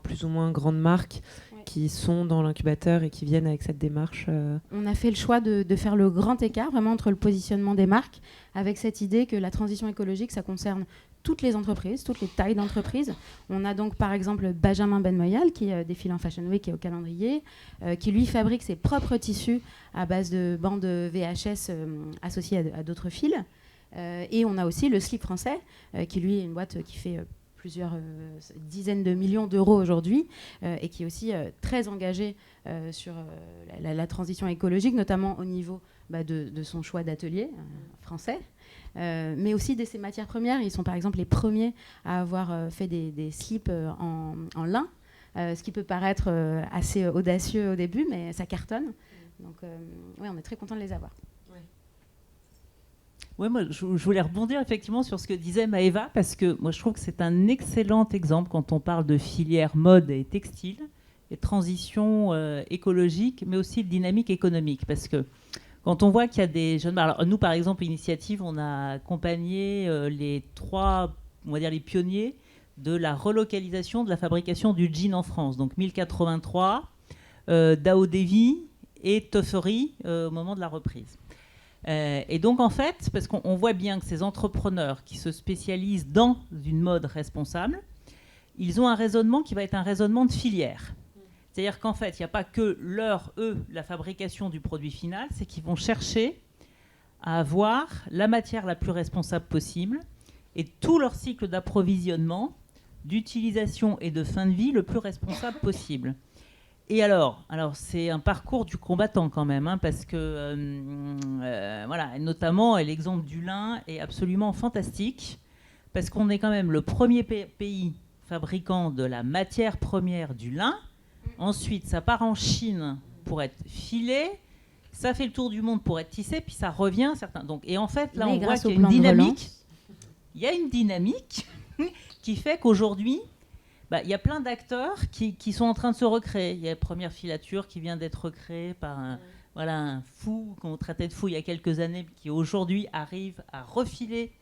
[SPEAKER 1] plus ou moins grandes marques qui sont dans l'incubateur et qui viennent avec cette démarche.
[SPEAKER 4] On a fait le choix de faire le grand écart, vraiment, entre le positionnement des marques, avec cette idée que la transition écologique, ça concerne toutes les entreprises, toutes les tailles d'entreprises. On a donc par exemple Benjamin Benmoyal qui défile en Fashion Week et au calendrier, qui lui fabrique ses propres tissus à base de bandes VHS associées à d'autres fils. Et on a aussi le Slip français, qui lui est une boîte qui fait plusieurs dizaines de millions d'euros aujourd'hui et qui est aussi très engagé sur la transition écologique, notamment au niveau de son choix d'atelier français. Mais aussi de ses matières premières. Ils sont par exemple les premiers à avoir fait des slips en lin, ce qui peut paraître assez audacieux au début, mais ça cartonne. Donc on est très content de les avoir.
[SPEAKER 2] Ouais, moi, je voulais rebondir effectivement sur ce que disait Maëva, parce que moi je trouve que c'est un excellent exemple quand on parle de filière mode et textile, et transition écologique, mais aussi de dynamique économique, parce que quand on voit qu'il y a des jeunes... Alors, nous, par exemple, Initiative, on a accompagné les 3, on va dire les pionniers de la relocalisation de la fabrication du jean en France. Donc 1083, Dao Devi et Toffery au moment de la reprise. Et donc, en fait, parce qu'on voit bien que ces entrepreneurs qui se spécialisent dans une mode responsable, ils ont un raisonnement qui va être un raisonnement de filière. C'est-à-dire qu'en fait, il n'y a pas que la fabrication du produit final, c'est qu'ils vont chercher à avoir la matière la plus responsable possible et tout leur cycle d'approvisionnement, d'utilisation et de fin de vie le plus responsable possible. Et alors c'est un parcours du combattant quand même, hein, parce que, voilà, notamment l'exemple du lin est absolument fantastique, parce qu'on est quand même le premier pays fabricant de la matière première du lin. Ensuite, ça part en Chine pour être filé, ça fait le tour du monde pour être tissé, puis ça revient. Donc, et en fait, là, on voit qu'il y a une dynamique. Il y a une dynamique qui fait qu'aujourd'hui, il y a plein d'acteurs qui sont en train de se recréer. Il y a la première filature qui vient d'être recréée par un fou qu'on traitait de fou il y a quelques années, qui aujourd'hui arrive à refiler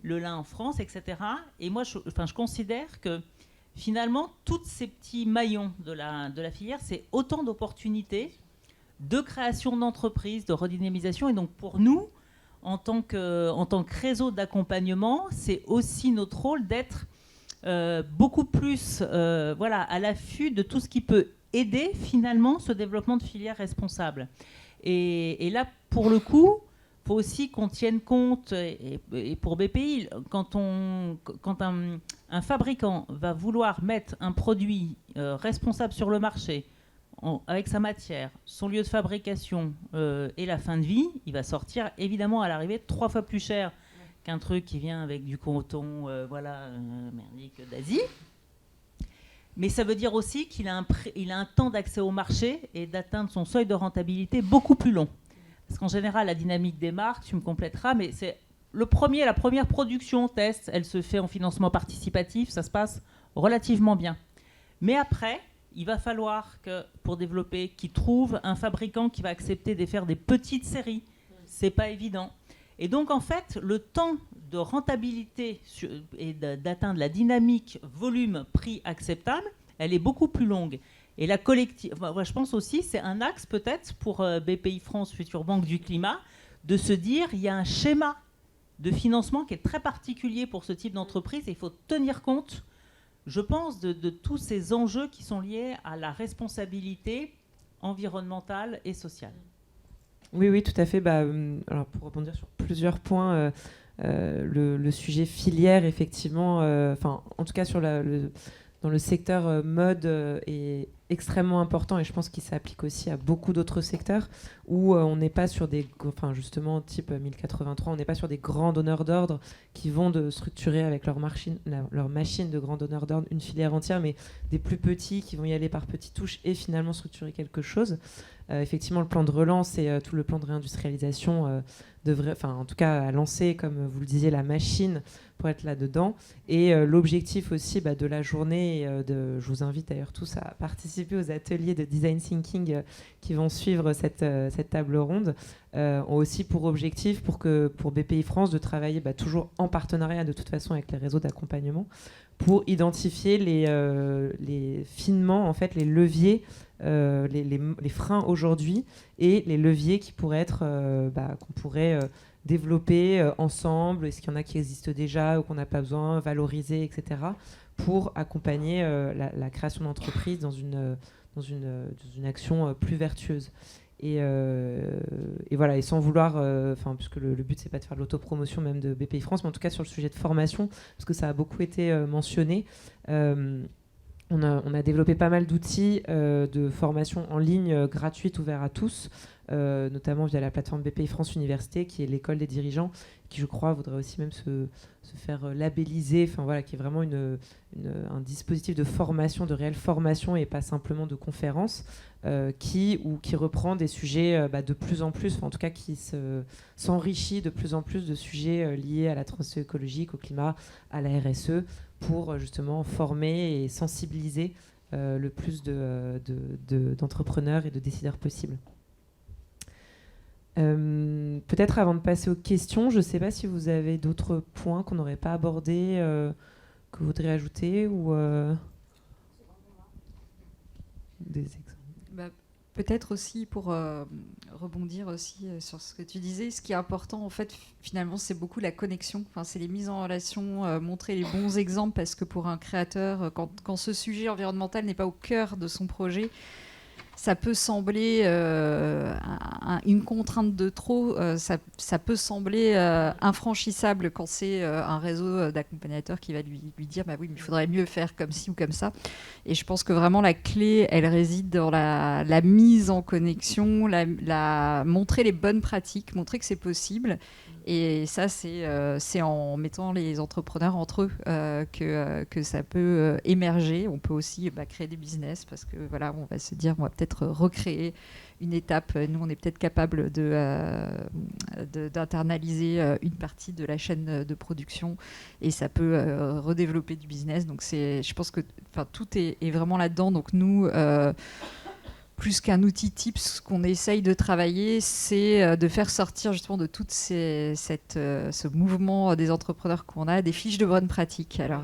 [SPEAKER 2] le lin en France, etc. Et moi, je considère que finalement, tous ces petits maillons de la filière, c'est autant d'opportunités de création d'entreprises, de redynamisation. Et donc, pour nous, en tant que réseau d'accompagnement, c'est aussi notre rôle d'être beaucoup plus à l'affût de tout ce qui peut aider finalement ce développement de filières responsables. Et là, pour le coup, il faut aussi qu'on tienne compte, et pour BPI, quand un fabricant va vouloir mettre un produit responsable sur le marché, avec sa matière, son lieu de fabrication et la fin de vie, il va sortir évidemment à l'arrivée 3 fois plus cher qu'un truc qui vient avec du coton merdique d'Asie. Mais ça veut dire aussi qu'il a un temps d'accès au marché et d'atteindre son seuil de rentabilité beaucoup plus long. Parce qu'en général, la dynamique des marques, tu me compléteras, mais c'est la première production test, elle se fait en financement participatif, ça se passe relativement bien. Mais après, il va falloir que, pour développer, qu'ils trouvent un fabricant qui va accepter de faire des petites séries. C'est pas évident. Et donc, en fait, le temps de rentabilité et d'atteindre la dynamique volume-prix acceptable, elle est beaucoup plus longue. Et la collective, je pense aussi, c'est un axe peut-être pour BPI France, future banque du climat, de se dire il y a un schéma de financement qui est très particulier pour ce type d'entreprise et il faut tenir compte, je pense, de tous ces enjeux qui sont liés à la responsabilité environnementale et sociale.
[SPEAKER 1] Oui, tout à fait. Alors, pour rebondir sur plusieurs points, le sujet filière, effectivement, en tout cas dans le secteur mode est extrêmement important et je pense qu'il s'applique aussi à beaucoup d'autres secteurs où on n'est pas sur justement type 1083, on n'est pas sur des grands donneurs d'ordre qui vont structurer avec leur machine de grands donneurs d'ordre une filière entière, mais des plus petits qui vont y aller par petites touches et finalement structurer quelque chose. Effectivement, le plan de relance et tout le plan de réindustrialisation devrait, en tout cas, à lancer, comme vous le disiez, la machine pour être là-dedans. Et l'objectif aussi de la journée, je vous invite d'ailleurs tous à participer aux ateliers de design thinking qui vont suivre cette cette table ronde ont aussi pour objectif pour BPI France de travailler toujours en partenariat de toute façon avec les réseaux d'accompagnement pour identifier finement en fait les leviers, les freins aujourd'hui et les leviers qui pourraient être qu'on pourrait développer ensemble, est-ce qu'il y en a qui existent déjà ou qu'on n'a pas besoin, valoriser, etc., pour accompagner la création d'entreprises dans une action plus vertueuse. Et voilà, et sans vouloir, puisque le but c'est pas de faire de l'autopromotion même de BPI France, mais en tout cas sur le sujet de formation, parce que ça a beaucoup été mentionné, on a développé pas mal d'outils de formation en ligne gratuite ouverts à tous, notamment via la plateforme BPI France Université, qui est l'école des dirigeants, qui je crois voudrait aussi même se faire labelliser, qui est vraiment un dispositif de formation, de réelle formation et pas simplement de conférences, qui reprend des sujets de plus en plus, en tout cas qui s'enrichit de plus en plus de sujets liés à la transition écologique, au climat, à la RSE, pour justement former et sensibiliser le plus d'entrepreneurs et de décideurs possibles. Peut-être avant de passer aux questions, je ne sais pas si vous avez d'autres points qu'on n'aurait pas abordés, que vous voudriez ajouter ou des exemples.
[SPEAKER 5] Peut-être aussi pour rebondir aussi sur ce que tu disais, ce qui est important en fait finalement c'est beaucoup la connexion, c'est les mises en relation, montrer les bons exemples, parce que pour un créateur, quand ce sujet environnemental n'est pas au cœur de son projet, ça peut sembler une contrainte de trop, ça peut sembler infranchissable quand c'est un réseau d'accompagnateurs qui va lui dire oui, mais il faudrait mieux faire comme ci ou comme ça. Et je pense que vraiment la clé, elle réside dans la mise en connexion, montrer les bonnes pratiques, montrer que c'est possible. Et ça, c'est en mettant les entrepreneurs entre eux que ça peut émerger. On peut aussi créer des business, parce que voilà, on va se dire, on va peut-être recréer une étape. Nous, on est peut-être capable d'internaliser une partie de la chaîne de production, et ça peut redévelopper du business. Donc, je pense que tout est vraiment là-dedans. Donc, nous... plus qu'un outil type, ce qu'on essaye de travailler, c'est de faire sortir justement de tout ce mouvement des entrepreneurs qu'on a, des fiches de bonnes pratiques. Alors,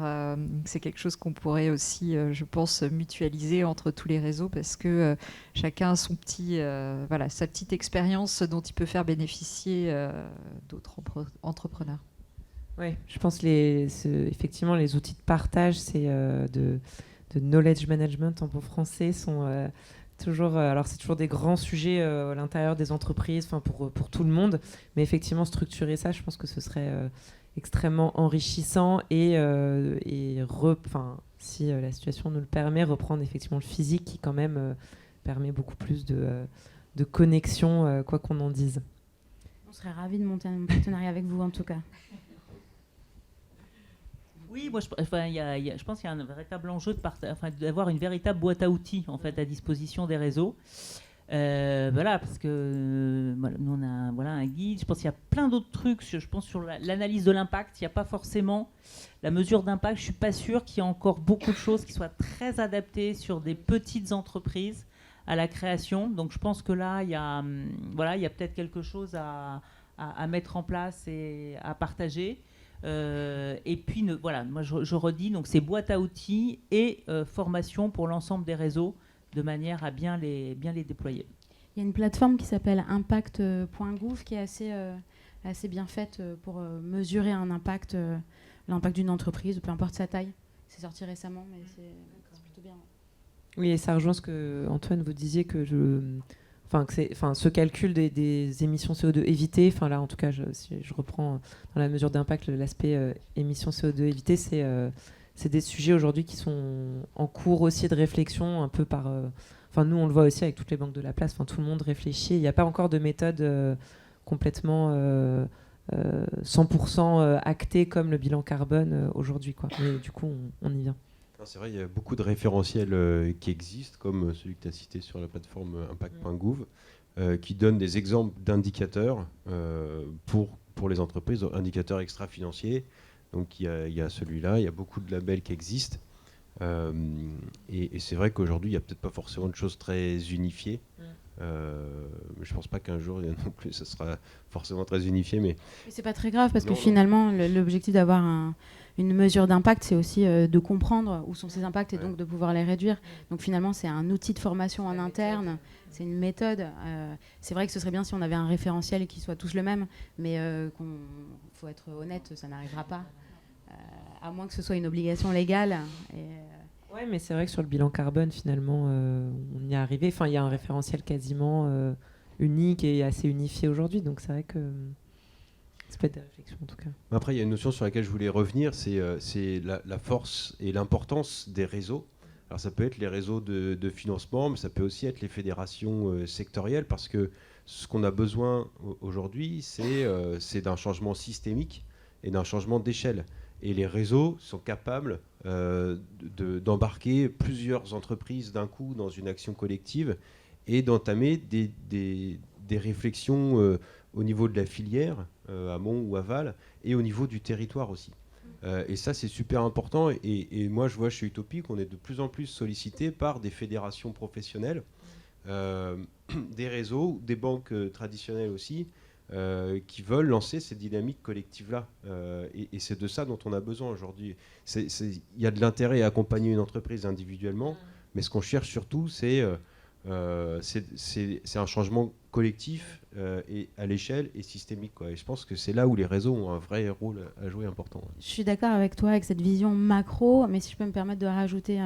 [SPEAKER 5] c'est quelque chose qu'on pourrait aussi, je pense, mutualiser entre tous les réseaux, parce que chacun a sa petite expérience dont il peut faire bénéficier d'autres entrepreneurs.
[SPEAKER 1] Oui, je pense effectivement, les outils de partage, de knowledge management en bon français, sont... alors c'est toujours des grands sujets à l'intérieur des entreprises, pour tout le monde, mais effectivement structurer ça, je pense que ce serait extrêmement enrichissant et si la situation nous le permet, reprendre effectivement le physique qui quand même permet beaucoup plus de connexion, quoi qu'on en dise.
[SPEAKER 4] On serait ravis de monter un partenariat avec vous en tout cas.
[SPEAKER 2] Oui, moi je pense qu'il y a un véritable enjeu d'avoir une véritable boîte à outils en fait à disposition des réseaux. Parce que nous on a un guide. Je pense qu'il y a plein d'autres trucs. Je pense sur l'analyse de l'impact, il n'y a pas forcément la mesure d'impact. Je suis pas sûre qu'il y ait encore beaucoup de choses qui soient très adaptées sur des petites entreprises à la création. Donc je pense que là il y a peut-être quelque chose à mettre en place et à partager. Et puis, moi je redis, donc c'est boîte à outils et formation pour l'ensemble des réseaux, de manière à bien les déployer.
[SPEAKER 4] Il y a une plateforme qui s'appelle impact.gouv qui est assez bien faite pour mesurer l'impact d'une entreprise, peu importe sa taille. C'est sorti récemment, mais c'est plutôt bien.
[SPEAKER 1] Oui, et ça rejoint ce que Antoine vous disiez, que ce calcul des émissions CO2 évitées, là en tout cas, si je reprends dans la mesure d'impact l'aspect émissions CO2 évitées, c'est des sujets aujourd'hui qui sont en cours aussi de réflexion, un peu par... nous on le voit aussi avec toutes les banques de la place, tout le monde réfléchit, il n'y a pas encore de méthode complètement 100% actée comme le bilan carbone aujourd'hui, quoi. Mais du coup, on y vient.
[SPEAKER 3] C'est vrai, il y a beaucoup de référentiels qui existent, comme celui que tu as cité sur la plateforme impact.gouv, qui donnent des exemples d'indicateurs pour les entreprises, indicateurs extra-financiers. Donc il y a celui-là, il y a beaucoup de labels qui existent. Et c'est vrai qu'aujourd'hui, il n'y a peut-être pas forcément de choses très unifiées. Je ne pense pas qu'un jour, non plus, ça sera forcément très unifié. Mais
[SPEAKER 4] c'est pas très grave, parce que finalement, l'objectif d'avoir une mesure d'impact, c'est aussi de comprendre où sont ces impacts et donc de pouvoir les réduire. Donc finalement, c'est un outil de formation en interne, c'est une méthode. C'est vrai que ce serait bien si on avait un référentiel qui soit tous le même, mais faut être honnête, ça n'arrivera pas, à moins que ce soit une obligation légale.
[SPEAKER 1] Oui, mais c'est vrai que sur le bilan carbone, finalement, on y est arrivé. Enfin, il y a un référentiel quasiment unique et assez unifié aujourd'hui, donc c'est vrai que ça peut être des réflexions en tout cas.
[SPEAKER 3] Après, il y a une notion sur laquelle je voulais revenir, c'est la force et l'importance des réseaux. Alors ça peut être les réseaux de financement, mais ça peut aussi être les fédérations sectorielles, parce que ce qu'on a besoin aujourd'hui, c'est d'un changement systémique et d'un changement d'échelle. Et les réseaux sont capables d'embarquer plusieurs entreprises d'un coup dans une action collective et d'entamer des réflexions au niveau de la filière, amont ou aval, et au niveau du territoire aussi. Et ça, c'est super important. Et moi, je vois chez Utopie qu'on est de plus en plus sollicité par des fédérations professionnelles, des réseaux, des banques traditionnelles aussi, qui veulent lancer ces dynamiques collectives-là. Et c'est de ça dont on a besoin aujourd'hui. Il y a de l'intérêt à accompagner une entreprise individuellement, mais ce qu'on cherche surtout, c'est un changement collectif et à l'échelle et systémique, quoi. Et je pense que c'est là où les réseaux ont un vrai rôle à jouer important.
[SPEAKER 4] Je suis d'accord avec toi avec cette vision macro, mais si je peux me permettre de rajouter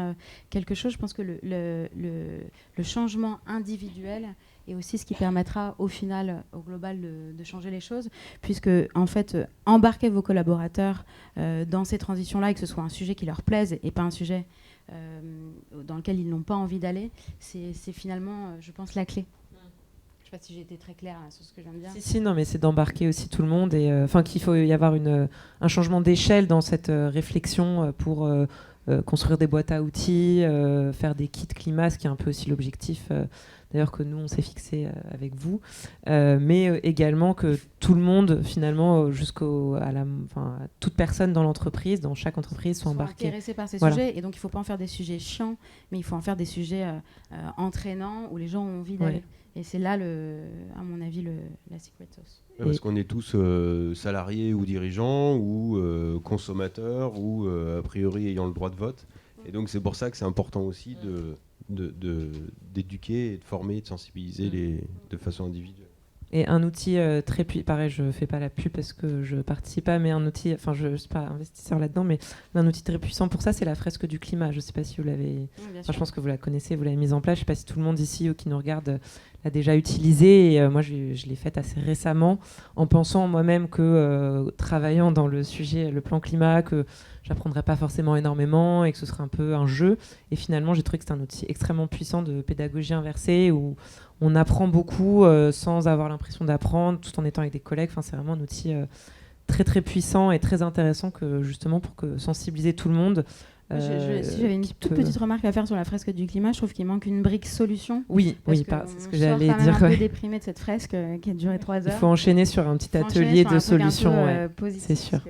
[SPEAKER 4] quelque chose, je pense que le changement individuel est aussi ce qui permettra au final, au global, de changer les choses, puisque en fait, embarquer vos collaborateurs dans ces transitions-là et que ce soit un sujet qui leur plaise et pas un sujet dans lequel ils n'ont pas envie d'aller, c'est finalement, je pense, la clé. Je ne sais pas si j'ai été très claire sur ce que je viens de dire.
[SPEAKER 1] Si, non, mais c'est d'embarquer aussi tout le monde et qu'il faut y avoir un changement d'échelle dans cette réflexion pour construire des boîtes à outils, faire des kits climat, ce qui est un peu aussi l'objectif d'ailleurs que nous on s'est fixé avec vous, mais également que tout le monde finalement toute personne dans l'entreprise, dans chaque entreprise soit embarquée.
[SPEAKER 4] Intéressé par ces sujets, et donc il ne faut pas en faire des sujets chiants, mais il faut en faire des sujets entraînants où les gens ont envie d'aller. Et c'est là, à mon avis, la secret sauce.
[SPEAKER 3] Ouais, parce qu'on est tous salariés ou dirigeants ou consommateurs ou a priori ayant le droit de vote. Et donc c'est pour ça que c'est important aussi d'éduquer et de former et de sensibiliser de façon individuelle.
[SPEAKER 1] Et un outil très puissant, pareil, je ne fais pas la pub parce que je ne participe pas, mais un outil, enfin je ne suis pas investisseur là-dedans, mais un outil très puissant pour ça, c'est la fresque du climat. Je ne sais pas si vous l'avez, je pense que vous la connaissez, vous l'avez mise en place. Je ne sais pas si tout le monde ici ou qui nous regarde l'a déjà utilisée. Et moi, je l'ai faite assez récemment en pensant moi-même que travaillant dans le sujet, le plan climat, que j'apprendrais pas forcément énormément et que ce serait un peu un jeu. Et finalement, j'ai trouvé que c'est un outil extrêmement puissant de pédagogie inversée où on apprend beaucoup sans avoir l'impression d'apprendre, tout en étant avec des collègues. Enfin, c'est vraiment un outil très très puissant et très intéressant justement pour sensibiliser tout le monde.
[SPEAKER 4] Si j'avais une toute petite remarque à faire sur la fresque du climat, je trouve qu'il manque une brique solution.
[SPEAKER 1] Oui, c'est ce que j'allais dire.
[SPEAKER 4] Je suis un peu déprimée de cette fresque qui a duré 3 heures.
[SPEAKER 1] Il faut enchaîner sur un petit atelier de solutions, c'est sûr.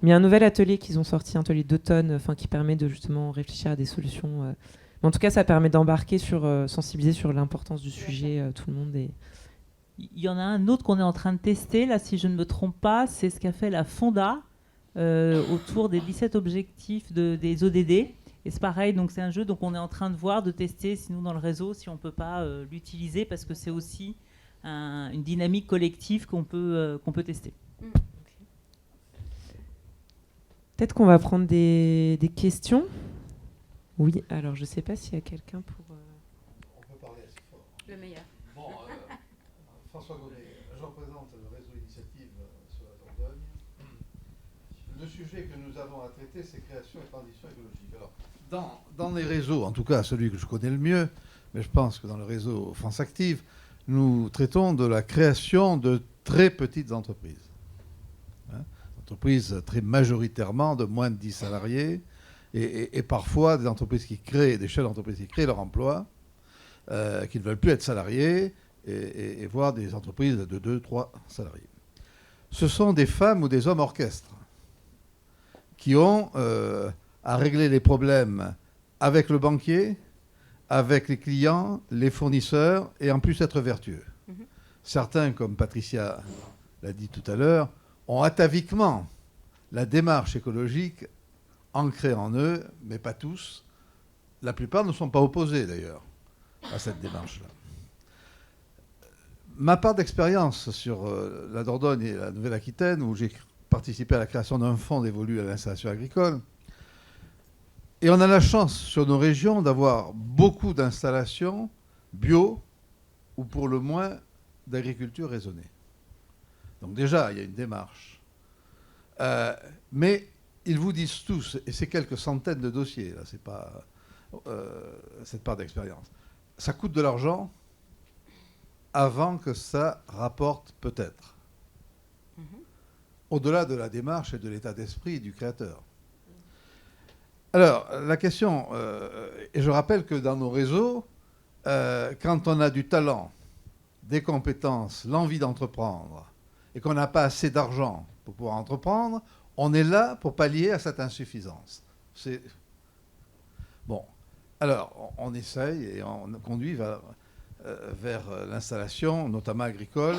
[SPEAKER 1] Mais il y a un nouvel atelier qu'ils ont sorti, un atelier d'automne, qui permet de justement réfléchir à des solutions. Mais en tout cas, ça permet d'embarquer sensibiliser sur l'importance du sujet, tout le monde.
[SPEAKER 2] Il y en a un autre qu'on est en train de tester, là, si je ne me trompe pas, c'est ce qu'a fait la Fonda autour des 17 objectifs des ODD. Et c'est pareil, donc c'est un jeu, donc on est en train de voir, de tester, sinon dans le réseau, si on ne peut pas l'utiliser, parce que c'est aussi une dynamique collective qu'on peut tester.
[SPEAKER 1] Peut-être qu'on va prendre des questions. Oui, alors je ne sais pas s'il y a quelqu'un pour...
[SPEAKER 6] On peut parler assez fort.
[SPEAKER 4] Le meilleur.
[SPEAKER 6] Bon, François Gonnet, je représente le réseau Initiative sur la Dordogne. Le sujet que nous avons à traiter, c'est création et transition écologique. Alors, dans les réseaux, en tout cas celui que je connais le mieux, mais je pense que dans le réseau France Active, nous traitons de la création de très petites entreprises. Entreprises très majoritairement de moins de 10 salariés, et parfois des entreprises qui créent, des chefs d'entreprise qui créent leur emploi, qui ne veulent plus être salariés, et voire des entreprises de 2-3 salariés. Ce sont des femmes ou des hommes orchestres qui ont à régler les problèmes avec le banquier, avec les clients, les fournisseurs, et en plus être vertueux. Certains, comme Patricia l'a dit tout à l'heure, ont ataviquement la démarche écologique ancrée en eux, mais pas tous. La plupart ne sont pas opposés, d'ailleurs, à cette démarche-là. Ma part d'expérience sur la Dordogne et la Nouvelle-Aquitaine, où j'ai participé à la création d'un fonds dévolu à l'installation agricole, et on a la chance sur nos régions d'avoir beaucoup d'installations bio, ou pour le moins d'agriculture raisonnée. Donc déjà, il y a une démarche. Mais ils vous disent tous, et c'est quelques centaines de dossiers, là, c'est pas cette part d'expérience, ça coûte de l'argent avant que ça rapporte peut-être. Au-delà de la démarche et de l'état d'esprit du créateur. Alors, la question, et je rappelle que dans nos réseaux, quand on a du talent, des compétences, l'envie d'entreprendre, et qu'on n'a pas assez d'argent pour pouvoir entreprendre, on est là pour pallier à cette insuffisance. Bon. Alors, on essaye et on conduit vers l'installation, notamment agricole,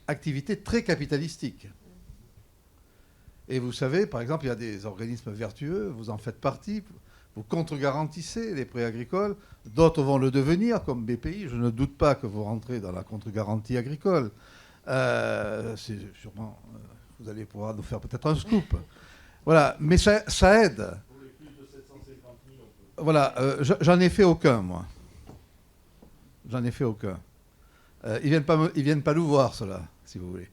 [SPEAKER 6] activité très capitalistique. Et vous savez, par exemple, il y a des organismes vertueux, vous en faites partie, vous contre-garantissez les prêts agricoles, d'autres vont le devenir, comme BPI, je ne doute pas que vous rentrez dans la contre-garantie agricole. C'est sûrement, vous allez pouvoir nous faire peut-être un scoop. Voilà, mais ça aide. Pour les plus de 750 000, on peut... Voilà, j'en ai fait aucun, moi. J'en ai fait aucun. Ils viennent pas nous voir, cela, si vous voulez.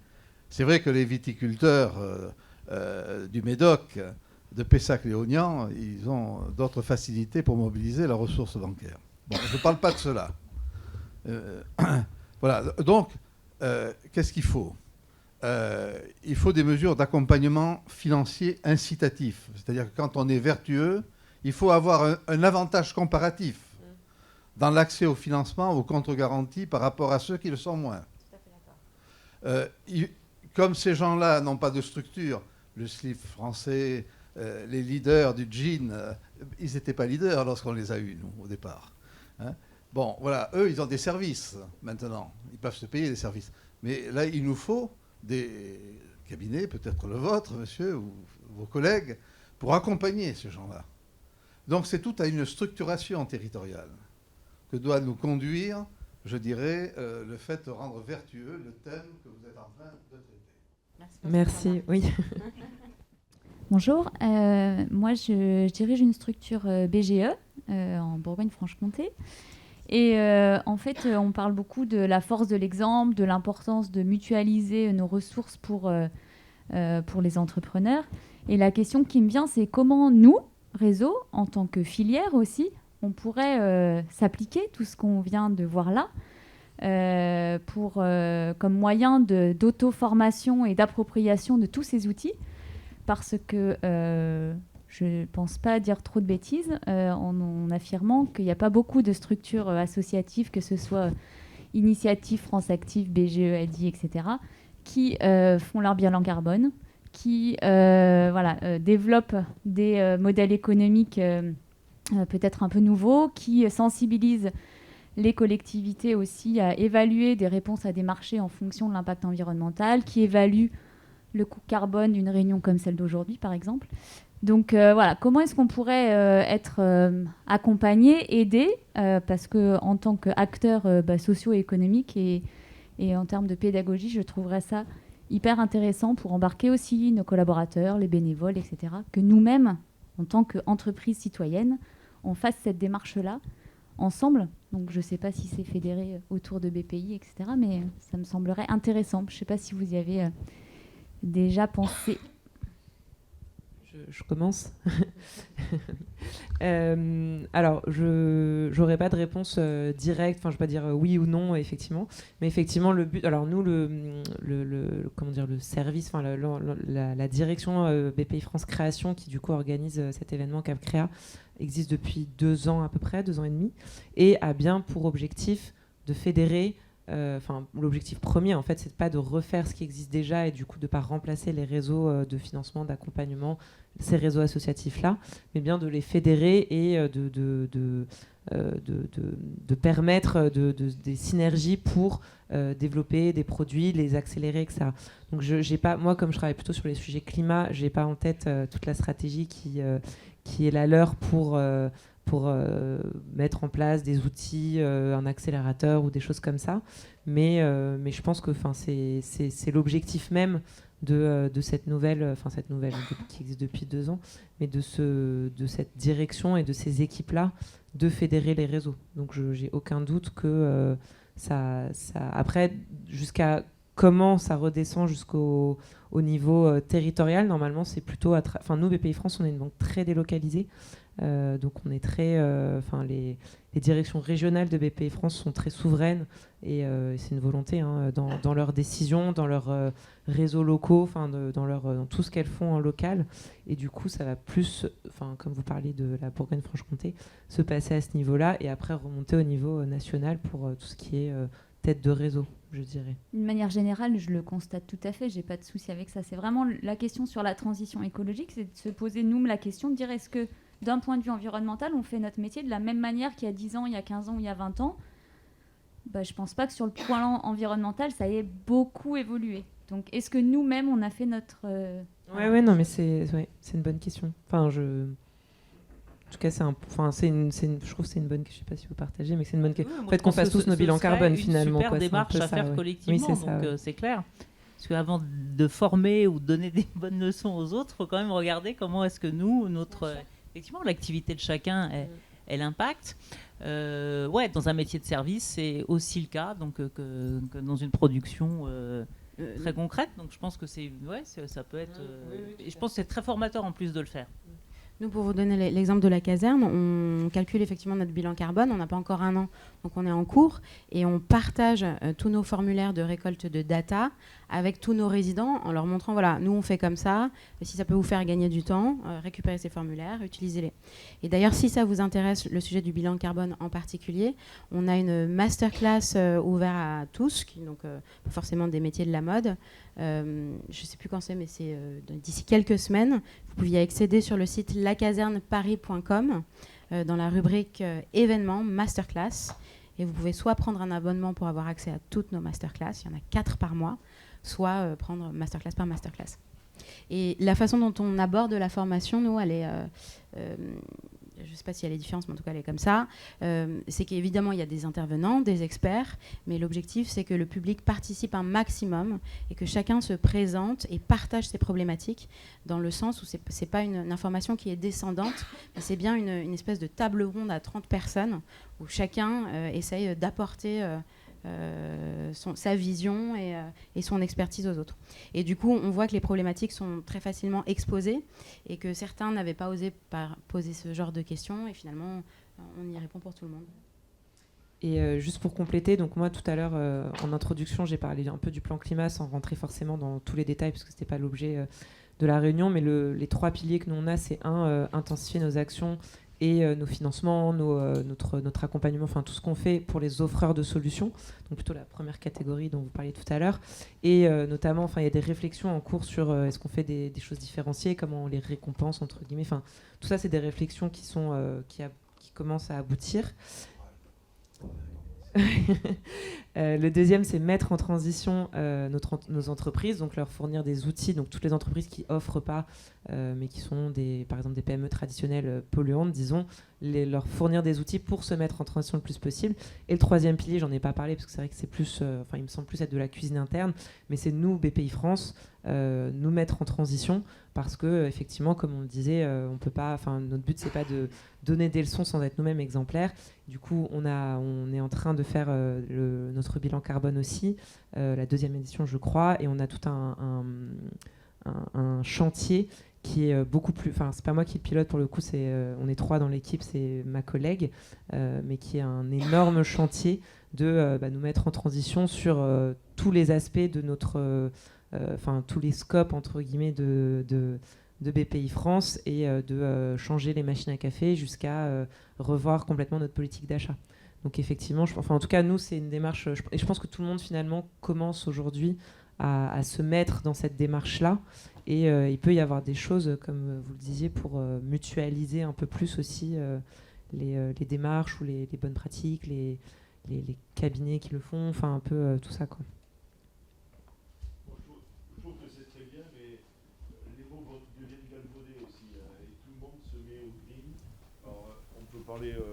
[SPEAKER 6] C'est vrai que les viticulteurs du Médoc, de Pessac-Léognan, ils ont d'autres facilités pour mobiliser la ressource bancaire. Bon, je ne parle pas de cela. Voilà, donc, qu'est-ce qu'il faut ? Il faut des mesures d'accompagnement financier incitatif. C'est-à-dire que quand on est vertueux, il faut avoir un avantage comparatif dans l'accès au financement, aux contre-garanties par rapport à ceux qui le sont moins. Tout à fait d'accord. Comme ces gens-là n'ont pas de structure, le slip français, les leaders du jean, ils n'étaient pas leaders lorsqu'on les a eus, nous, au départ. Hein ? Bon, voilà, eux, ils ont des services maintenant. Ils peuvent se payer des services. Mais là, il nous faut des cabinets, peut-être le vôtre, monsieur, ou vos collègues, pour accompagner ces gens-là. Donc, c'est tout à une structuration territoriale que doit nous conduire, je dirais, le fait de rendre vertueux le thème que vous êtes en train de traiter.
[SPEAKER 1] Merci, oui.
[SPEAKER 7] Bonjour, moi je dirige une structure BGE en Bourgogne-Franche-Comté. Et en fait, on parle beaucoup de la force de l'exemple, de l'importance de mutualiser nos ressources pour les entrepreneurs. Et la question qui me vient, c'est comment nous, réseau, en tant que filière aussi, on pourrait s'appliquer tout ce qu'on vient de voir là comme moyen d'auto-formation et d'appropriation de tous ces outils. Parce que je ne pense pas dire trop de bêtises en affirmant qu'il n'y a pas beaucoup de structures associatives, que ce soit Initiative, France Active, BGE, ADI, etc., qui font leur bilan carbone, qui développent des modèles économiques peut-être un peu nouveaux, qui sensibilisent les collectivités aussi à évaluer des réponses à des marchés en fonction de l'impact environnemental, qui évaluent le coût carbone d'une réunion comme celle d'aujourd'hui, par exemple. Donc voilà, comment est-ce qu'on pourrait être accompagné, aidé, parce qu'en tant qu'acteur socio-économique et en termes de pédagogie, je trouverais ça hyper intéressant pour embarquer aussi nos collaborateurs, les bénévoles, etc., que nous-mêmes, en tant qu'entreprise citoyenne, on fasse cette démarche-là ensemble. Donc je ne sais pas si c'est fédéré autour de BPI, etc., mais ça me semblerait intéressant. Je ne sais pas si vous y avez déjà pensé.
[SPEAKER 1] Je commence. Alors, je n'aurais pas de réponse directe. Enfin, je ne vais pas dire oui ou non, effectivement. Mais effectivement, le but. Alors, nous, le service, enfin, la direction BPI France Création, qui du coup organise cet événement Cap Créa, existe depuis 2 ans à peu près, 2 ans et demi, et a bien pour objectif de fédérer. L'objectif premier, en fait, c'est pas de refaire ce qui existe déjà et du coup de pas remplacer les réseaux de financement, d'accompagnement, ces réseaux associatifs-là, mais bien de les fédérer et de permettre des synergies pour développer des produits, les accélérer, etc. Donc j'ai pas, moi, comme je travaille plutôt sur les sujets climat, j'ai pas en tête toute la stratégie qui est la leur pour mettre en place des outils, un accélérateur ou des choses comme ça. Mais je pense que c'est l'objectif même de cette nouvelle qui existe depuis 2 ans, mais de cette direction et de ces équipes-là de fédérer les réseaux. Donc j'ai aucun doute que ça après, jusqu'à comment ça redescend jusqu'au niveau territorial, normalement c'est plutôt nous BPI France, on est une banque très délocalisée. Donc on est très, les directions régionales de BPI France sont très souveraines et c'est une volonté dans leurs décisions, dans leurs réseaux locaux, dans tout ce qu'elles font en local. Et du coup, ça va plus, comme vous parlez de la Bourgogne-Franche-Comté, se passer à ce niveau-là et après remonter au niveau national pour tout ce qui est tête de réseau, je dirais.
[SPEAKER 7] D'une manière générale, je le constate tout à fait, j'ai pas de souci avec ça. C'est vraiment la question sur la transition écologique, c'est de se poser nous la question de dire est-ce que d'un point de vue environnemental, on fait notre métier de la même manière qu'il y a 10 ans, il y a 15 ans, il y a 20 ans. Je ne pense pas que sur le point environnemental, ça ait beaucoup évolué. Donc, est-ce que nous-mêmes, on a fait notre...
[SPEAKER 1] non, mais c'est une bonne question. En tout cas, je trouve que c'est une bonne... Je ne sais pas si vous partagez, mais c'est une bonne question. En fait, qu'on fasse tous nos bilans carbone, finalement.
[SPEAKER 2] C'est une super démarche à faire collectivement, c'est clair. Parce qu'avant de former ou de donner des bonnes leçons aux autres, il faut quand même regarder comment est-ce que nous, effectivement, l'activité de chacun, elle impacte. Dans un métier de service, c'est aussi le cas que dans une production très concrète. Donc je pense que ça peut être... et je pense que c'est très formateur en plus de le faire.
[SPEAKER 4] Nous, pour vous donner l'exemple de la caserne, on calcule effectivement notre bilan carbone. On n'a pas encore 1 an, donc on est en cours. Et on partage tous nos formulaires de récolte de data avec tous nos résidents en leur montrant, voilà, nous on fait comme ça. Et si ça peut vous faire gagner du temps, récupérez ces formulaires, utilisez-les. Et d'ailleurs, si ça vous intéresse, le sujet du bilan carbone en particulier, on a une masterclass ouverte à tous, donc pas forcément des métiers de la mode. Je ne sais plus quand c'est, mais c'est d'ici quelques semaines. Vous pouviez accéder sur le site lacaserneparis.com dans la rubrique événements, masterclass. Et vous pouvez soit prendre un abonnement pour avoir accès à toutes nos masterclass, il y en a 4 par mois, soit prendre masterclass par masterclass. Et la façon dont on aborde la formation, nous, elle est... je ne sais pas s'il y a les différences, mais en tout cas, elle est comme ça. C'est qu'évidemment, il y a des intervenants, des experts, mais l'objectif, c'est que le public participe un maximum et que chacun se présente et partage ses problématiques dans le sens où ce n'est pas une information qui est descendante, mais c'est bien une espèce de table ronde à 30 personnes où chacun essaye d'apporter sa vision et son expertise aux autres. Et du coup, on voit que les problématiques sont très facilement exposées et que certains n'avaient pas osé poser ce genre de questions et finalement, on y répond pour tout le monde.
[SPEAKER 1] Et juste pour compléter, donc moi tout à l'heure en introduction, j'ai parlé un peu du plan climat sans rentrer forcément dans tous les détails parce que c'était pas l'objet de la réunion, mais les 3 piliers que nous on a, c'est intensifier nos actions et nos financements, notre accompagnement, enfin tout ce qu'on fait pour les offreurs de solutions, donc plutôt la première catégorie dont vous parliez tout à l'heure, et notamment, il y a des réflexions en cours sur est-ce qu'on fait des choses différenciées, comment on les récompense entre guillemets, enfin tout ça c'est des réflexions qui commencent à aboutir. Le deuxième, c'est mettre en transition nos entreprises, donc leur fournir des outils, donc toutes les entreprises qui offrent pas, mais qui sont par exemple des PME traditionnelles polluantes, disons, leur fournir des outils pour se mettre en transition le plus possible. Et le troisième pilier, j'en ai pas parlé parce que c'est vrai que c'est plus, il me semble plus être de la cuisine interne, mais c'est nous, BPI France, nous mettre en transition parce que effectivement, comme on le disait, on peut pas, notre but c'est pas de donner des leçons sans être nous-mêmes exemplaires. Du coup, on est en train de faire notre bilan carbone aussi, la 2e édition, je crois, et on a tout un chantier qui est beaucoup plus... c'est pas moi qui le pilote pour le coup, on est 3 dans l'équipe, c'est ma collègue, mais qui est un énorme chantier de nous mettre en transition sur tous les aspects de notre... tous les scopes, entre guillemets, de BPI France et de changer les machines à café jusqu'à revoir complètement notre politique d'achat. Donc effectivement, en tout cas, nous, c'est une démarche... et je pense que tout le monde, finalement, commence aujourd'hui à se mettre dans cette démarche-là. Et il peut y avoir des choses, comme vous le disiez, pour mutualiser un peu plus aussi les démarches ou les bonnes pratiques, les cabinets qui le font, enfin un peu tout ça, quoi.
[SPEAKER 8] Je trouve que c'est très bien, mais les mots deviennent galvaudés aussi, et tout le monde se met au green.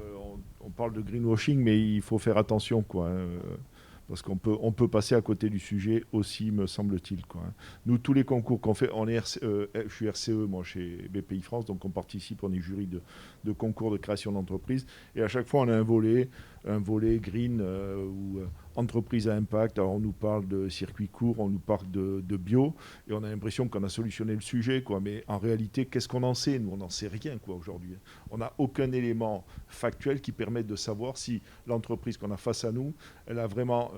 [SPEAKER 8] Alors, on parle de greenwashing, mais il faut faire attention, quoi. Parce qu'on peut passer à côté du sujet aussi, me semble-t-il, quoi. Nous, tous les concours qu'on fait, je suis RCE, moi, chez BPI France, donc on participe, on est jury de concours de création d'entreprise, et à chaque fois, on a un volet green ou entreprise à impact. Alors, on nous parle de circuit court, on nous parle de bio, et on a l'impression qu'on a solutionné le sujet, quoi. Mais en réalité, qu'est-ce qu'on en sait? Nous, on n'en sait rien, quoi, aujourd'hui. On n'a aucun élément factuel qui permette de savoir si l'entreprise qu'on a face à nous, elle a vraiment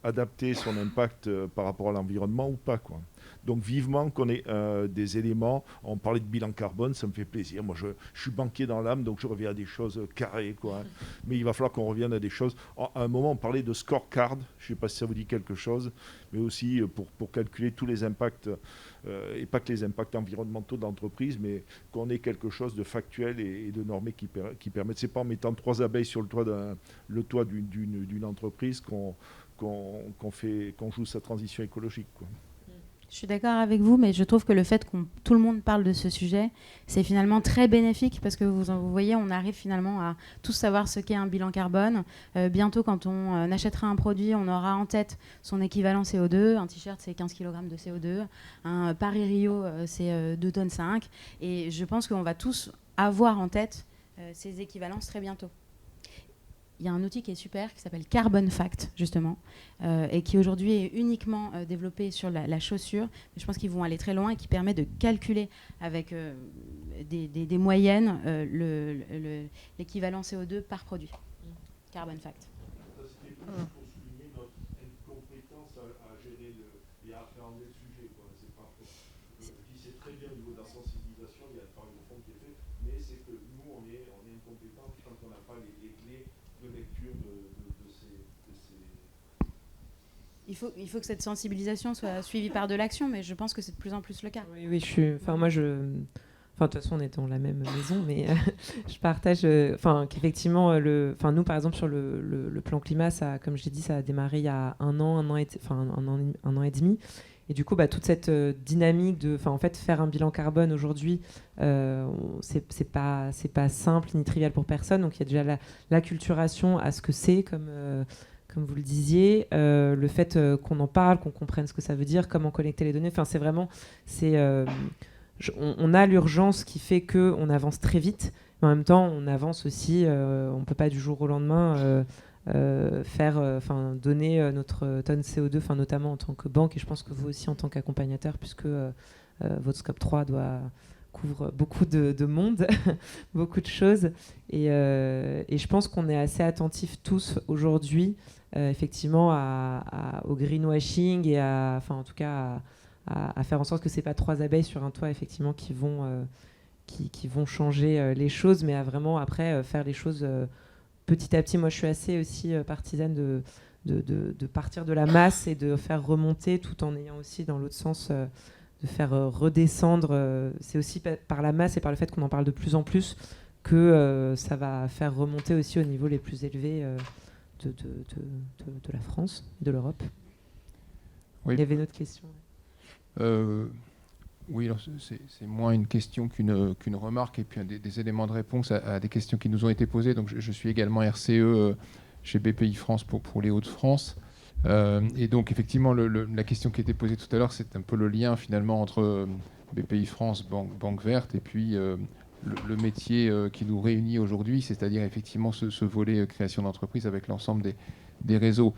[SPEAKER 8] adapté son impact par rapport à l'environnement ou pas, quoi. Donc vivement qu'on ait des éléments. On parlait de bilan carbone, ça me fait plaisir. Moi, je suis banquier dans l'âme, donc je reviens à des choses carrées, quoi. Mais il va falloir qu'on revienne à des choses. À un moment, on parlait de scorecard. Je ne sais pas si ça vous dit quelque chose, mais aussi pour calculer tous les impacts, et pas que les impacts environnementaux de l'entreprise, mais qu'on ait quelque chose de factuel et de normé qui permettent. C'est pas en mettant 3 abeilles sur le toit d'une entreprise qu'on joue sa transition écologique, quoi.
[SPEAKER 4] Je suis d'accord avec vous, mais je trouve que le fait que tout le monde parle de ce sujet, c'est finalement très bénéfique parce que vous voyez, on arrive finalement à tous savoir ce qu'est un bilan carbone. Bientôt, quand on achètera un produit, on aura en tête son équivalent CO2. Un t-shirt, c'est 15 kg de CO2. Un Paris-Rio, c'est 2,5 tonnes. Et je pense qu'on va tous avoir en tête ces équivalences très bientôt. Il y a un outil qui est super, qui s'appelle Carbon Fact, justement, et qui aujourd'hui est uniquement développé sur la chaussure. Mais je pense qu'ils vont aller très loin et qui permet de calculer avec des moyennes l'équivalent CO2 par produit. Carbon Fact.
[SPEAKER 8] Ça, c'était plus pour souligner notre incompétence à gérer et à appréhender le sujet, quoi. C'est pas pour, je dis c'est très bien au niveau de la sensibilisation, il y a le travail de fond qui est fait, mais c'est que nous, on est incompétents quand on n'a pas les clés de lecture de ces...
[SPEAKER 4] Il faut que cette sensibilisation soit suivie par de l'action, mais je pense que c'est de plus en plus le cas.
[SPEAKER 1] Oui, de toute façon, on est dans la même maison, mais je partage qu'effectivement, nous, par exemple, sur le plan climat, ça, comme je l'ai dit, ça a démarré il y a un an et demi. Et du coup, toute cette dynamique de faire un bilan carbone aujourd'hui, c'est pas simple ni trivial pour personne. Donc, il y a déjà l'acculturation à ce que c'est, comme vous le disiez, le fait qu'on en parle, qu'on comprenne ce que ça veut dire, comment collecter les données. Enfin, c'est vraiment... on a l'urgence qui fait qu'on avance très vite, mais en même temps, on avance aussi... on ne peut pas du jour au lendemain... donner notre tonne CO2, notamment en tant que banque, et je pense que vous aussi en tant qu'accompagnateur, puisque votre scope 3 couvre beaucoup de monde, beaucoup de choses, et je pense qu'on est assez attentifs tous aujourd'hui, effectivement, au greenwashing et en tout cas à faire en sorte que c'est pas 3 abeilles sur un toit, effectivement, qui vont changer les choses, mais à vraiment après faire les choses petit à petit. Moi, je suis assez aussi partisane de partir de la masse et de faire remonter, tout en ayant aussi, dans l'autre sens, de faire redescendre. C'est aussi par la masse et par le fait qu'on en parle de plus en plus que ça va faire remonter aussi au niveau les plus élevés de la France, de l'Europe. Oui. Il y avait une autre question.
[SPEAKER 9] Oui, alors c'est moins une question qu'une remarque et puis des éléments de réponse à des questions qui nous ont été posées. Donc je suis également RCE chez BPI France pour les Hauts-de-France. Et donc effectivement, la question qui était posée tout à l'heure, c'est un peu le lien finalement entre BPI France, Banque Verte, et puis le métier qui nous réunit aujourd'hui, c'est-à-dire effectivement ce volet création d'entreprise avec l'ensemble des réseaux.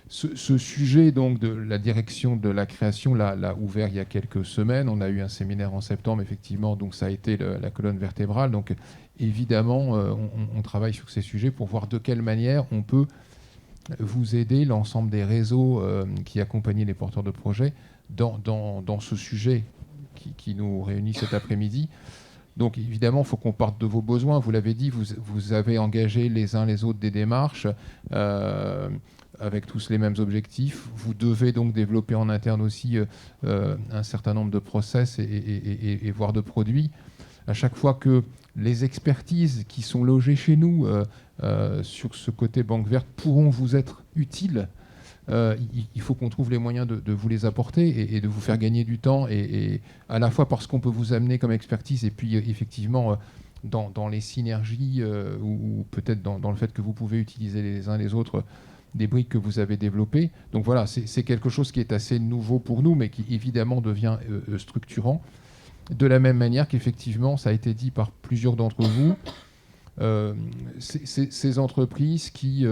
[SPEAKER 9] Ce sujet donc de la direction de la création l'a ouvert il y a quelques semaines. On a eu un séminaire en septembre, effectivement, donc ça a été la colonne vertébrale. Donc évidemment, on travaille sur ces sujets pour voir de quelle manière on peut vous aider, l'ensemble des réseaux qui accompagnent les porteurs de projets, dans ce sujet qui nous réunit cet après-midi. Donc évidemment, il faut qu'on parte de vos besoins. Vous l'avez dit, vous avez engagé les uns les autres des démarches avec tous les mêmes objectifs. Vous devez donc développer en interne aussi un certain nombre de process et voire de produits. à chaque fois que les expertises qui sont logées chez nous sur ce côté banque verte pourront vous être utiles, il faut qu'on trouve les moyens de vous les apporter et de vous faire gagner du temps, et à la fois parce qu'on peut vous amener comme expertise, et puis effectivement dans les synergies ou peut-être dans le fait que vous pouvez utiliser les uns les autres des briques que vous avez développées. Donc voilà, c'est quelque chose qui est assez nouveau pour nous, mais qui évidemment devient structurant. De la même manière qu'effectivement, ça a été dit par plusieurs d'entre vous, ces entreprises qui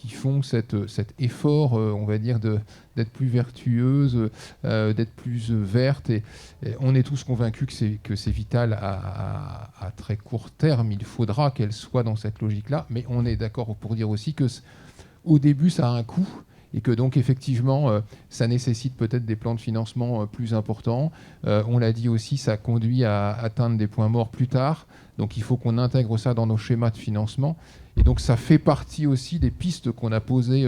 [SPEAKER 9] font cet effort, on va dire, d'être plus vertueuses, d'être plus vertes. Et on est tous convaincus que c'est vital à très court terme. Il faudra qu'elles soient dans cette logique-là. Mais on est d'accord pour dire aussi qu'au début, ça a un coût. Et que donc, effectivement, ça nécessite peut-être des plans de financement plus importants. On l'a dit aussi, ça conduit à atteindre des points morts plus tard. Donc, il faut qu'on intègre ça dans nos schémas de financement. Et donc, ça fait partie aussi des pistes qu'on a posées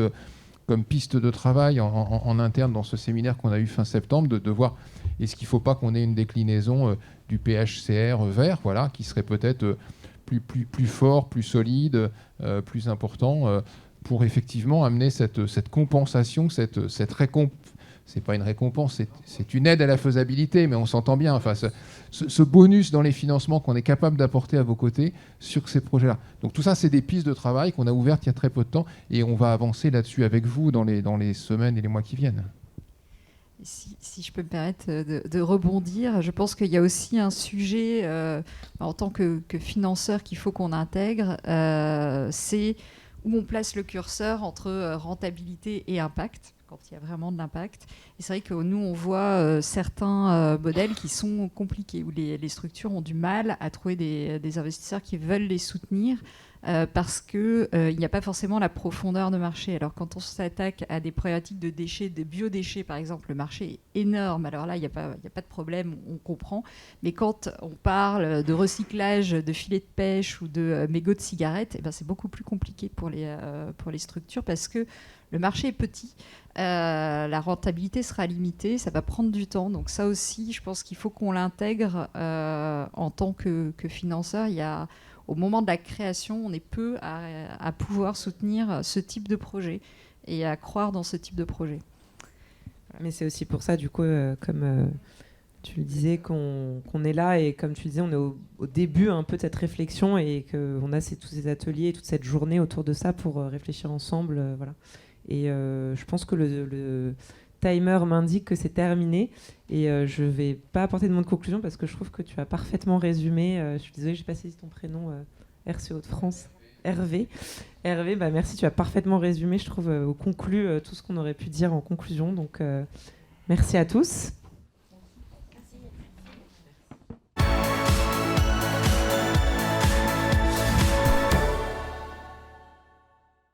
[SPEAKER 9] comme pistes de travail en interne dans ce séminaire qu'on a eu fin septembre, de voir est-ce qu'il ne faut pas qu'on ait une déclinaison du PHCR vert, voilà, qui serait peut-être plus fort, plus solide, plus important, pour effectivement amener cette compensation, cette récompense. C'est pas une récompense, c'est une aide à la faisabilité, mais on s'entend bien. Enfin, ce bonus dans les financements qu'on est capable d'apporter à vos côtés sur ces projets-là. Donc tout ça, c'est des pistes de travail qu'on a ouvertes il y a très peu de temps, et on va avancer là-dessus avec vous dans les semaines et les mois qui viennent.
[SPEAKER 5] Si je peux me permettre de rebondir, je pense qu'il y a aussi un sujet en tant que financeur qu'il faut qu'on intègre, c'est où on place le curseur entre rentabilité et impact, quand il y a vraiment de l'impact. Et c'est vrai que nous, on voit certains modèles qui sont compliqués, où les structures ont du mal à trouver des investisseurs qui veulent les soutenir, parce qu'il n'y a pas forcément la profondeur de marché. Alors quand on s'attaque à des problématiques de déchets, de biodéchets par exemple, le marché est énorme. Alors là, il n'y a pas de problème, on comprend. Mais quand on parle de recyclage de filets de pêche ou de mégots de cigarettes, eh ben, c'est beaucoup plus compliqué pour les structures, parce que le marché est petit, la rentabilité sera limitée, ça va prendre du temps. Donc ça aussi, je pense qu'il faut qu'on l'intègre en tant que financeur. Au moment de la création, on est peu à pouvoir soutenir ce type de projet et à croire dans ce type de projet.
[SPEAKER 1] Mais c'est aussi pour ça, du coup, comme tu le disais, qu'on est là, et comme tu le disais, on est au début un peu de cette réflexion, et qu'on a tous ces ateliers et toute cette journée autour de ça pour réfléchir ensemble. Voilà. Et je pense que le timer m'indique que c'est terminé, et je ne vais pas apporter de mon conclusion parce que je trouve que tu as parfaitement résumé. Je suis désolée, je n'ai pas saisi ton prénom, RCO de France. Hervé, bah merci, tu as parfaitement résumé, je trouve, au conclu tout ce qu'on aurait pu dire en conclusion. Donc merci à tous.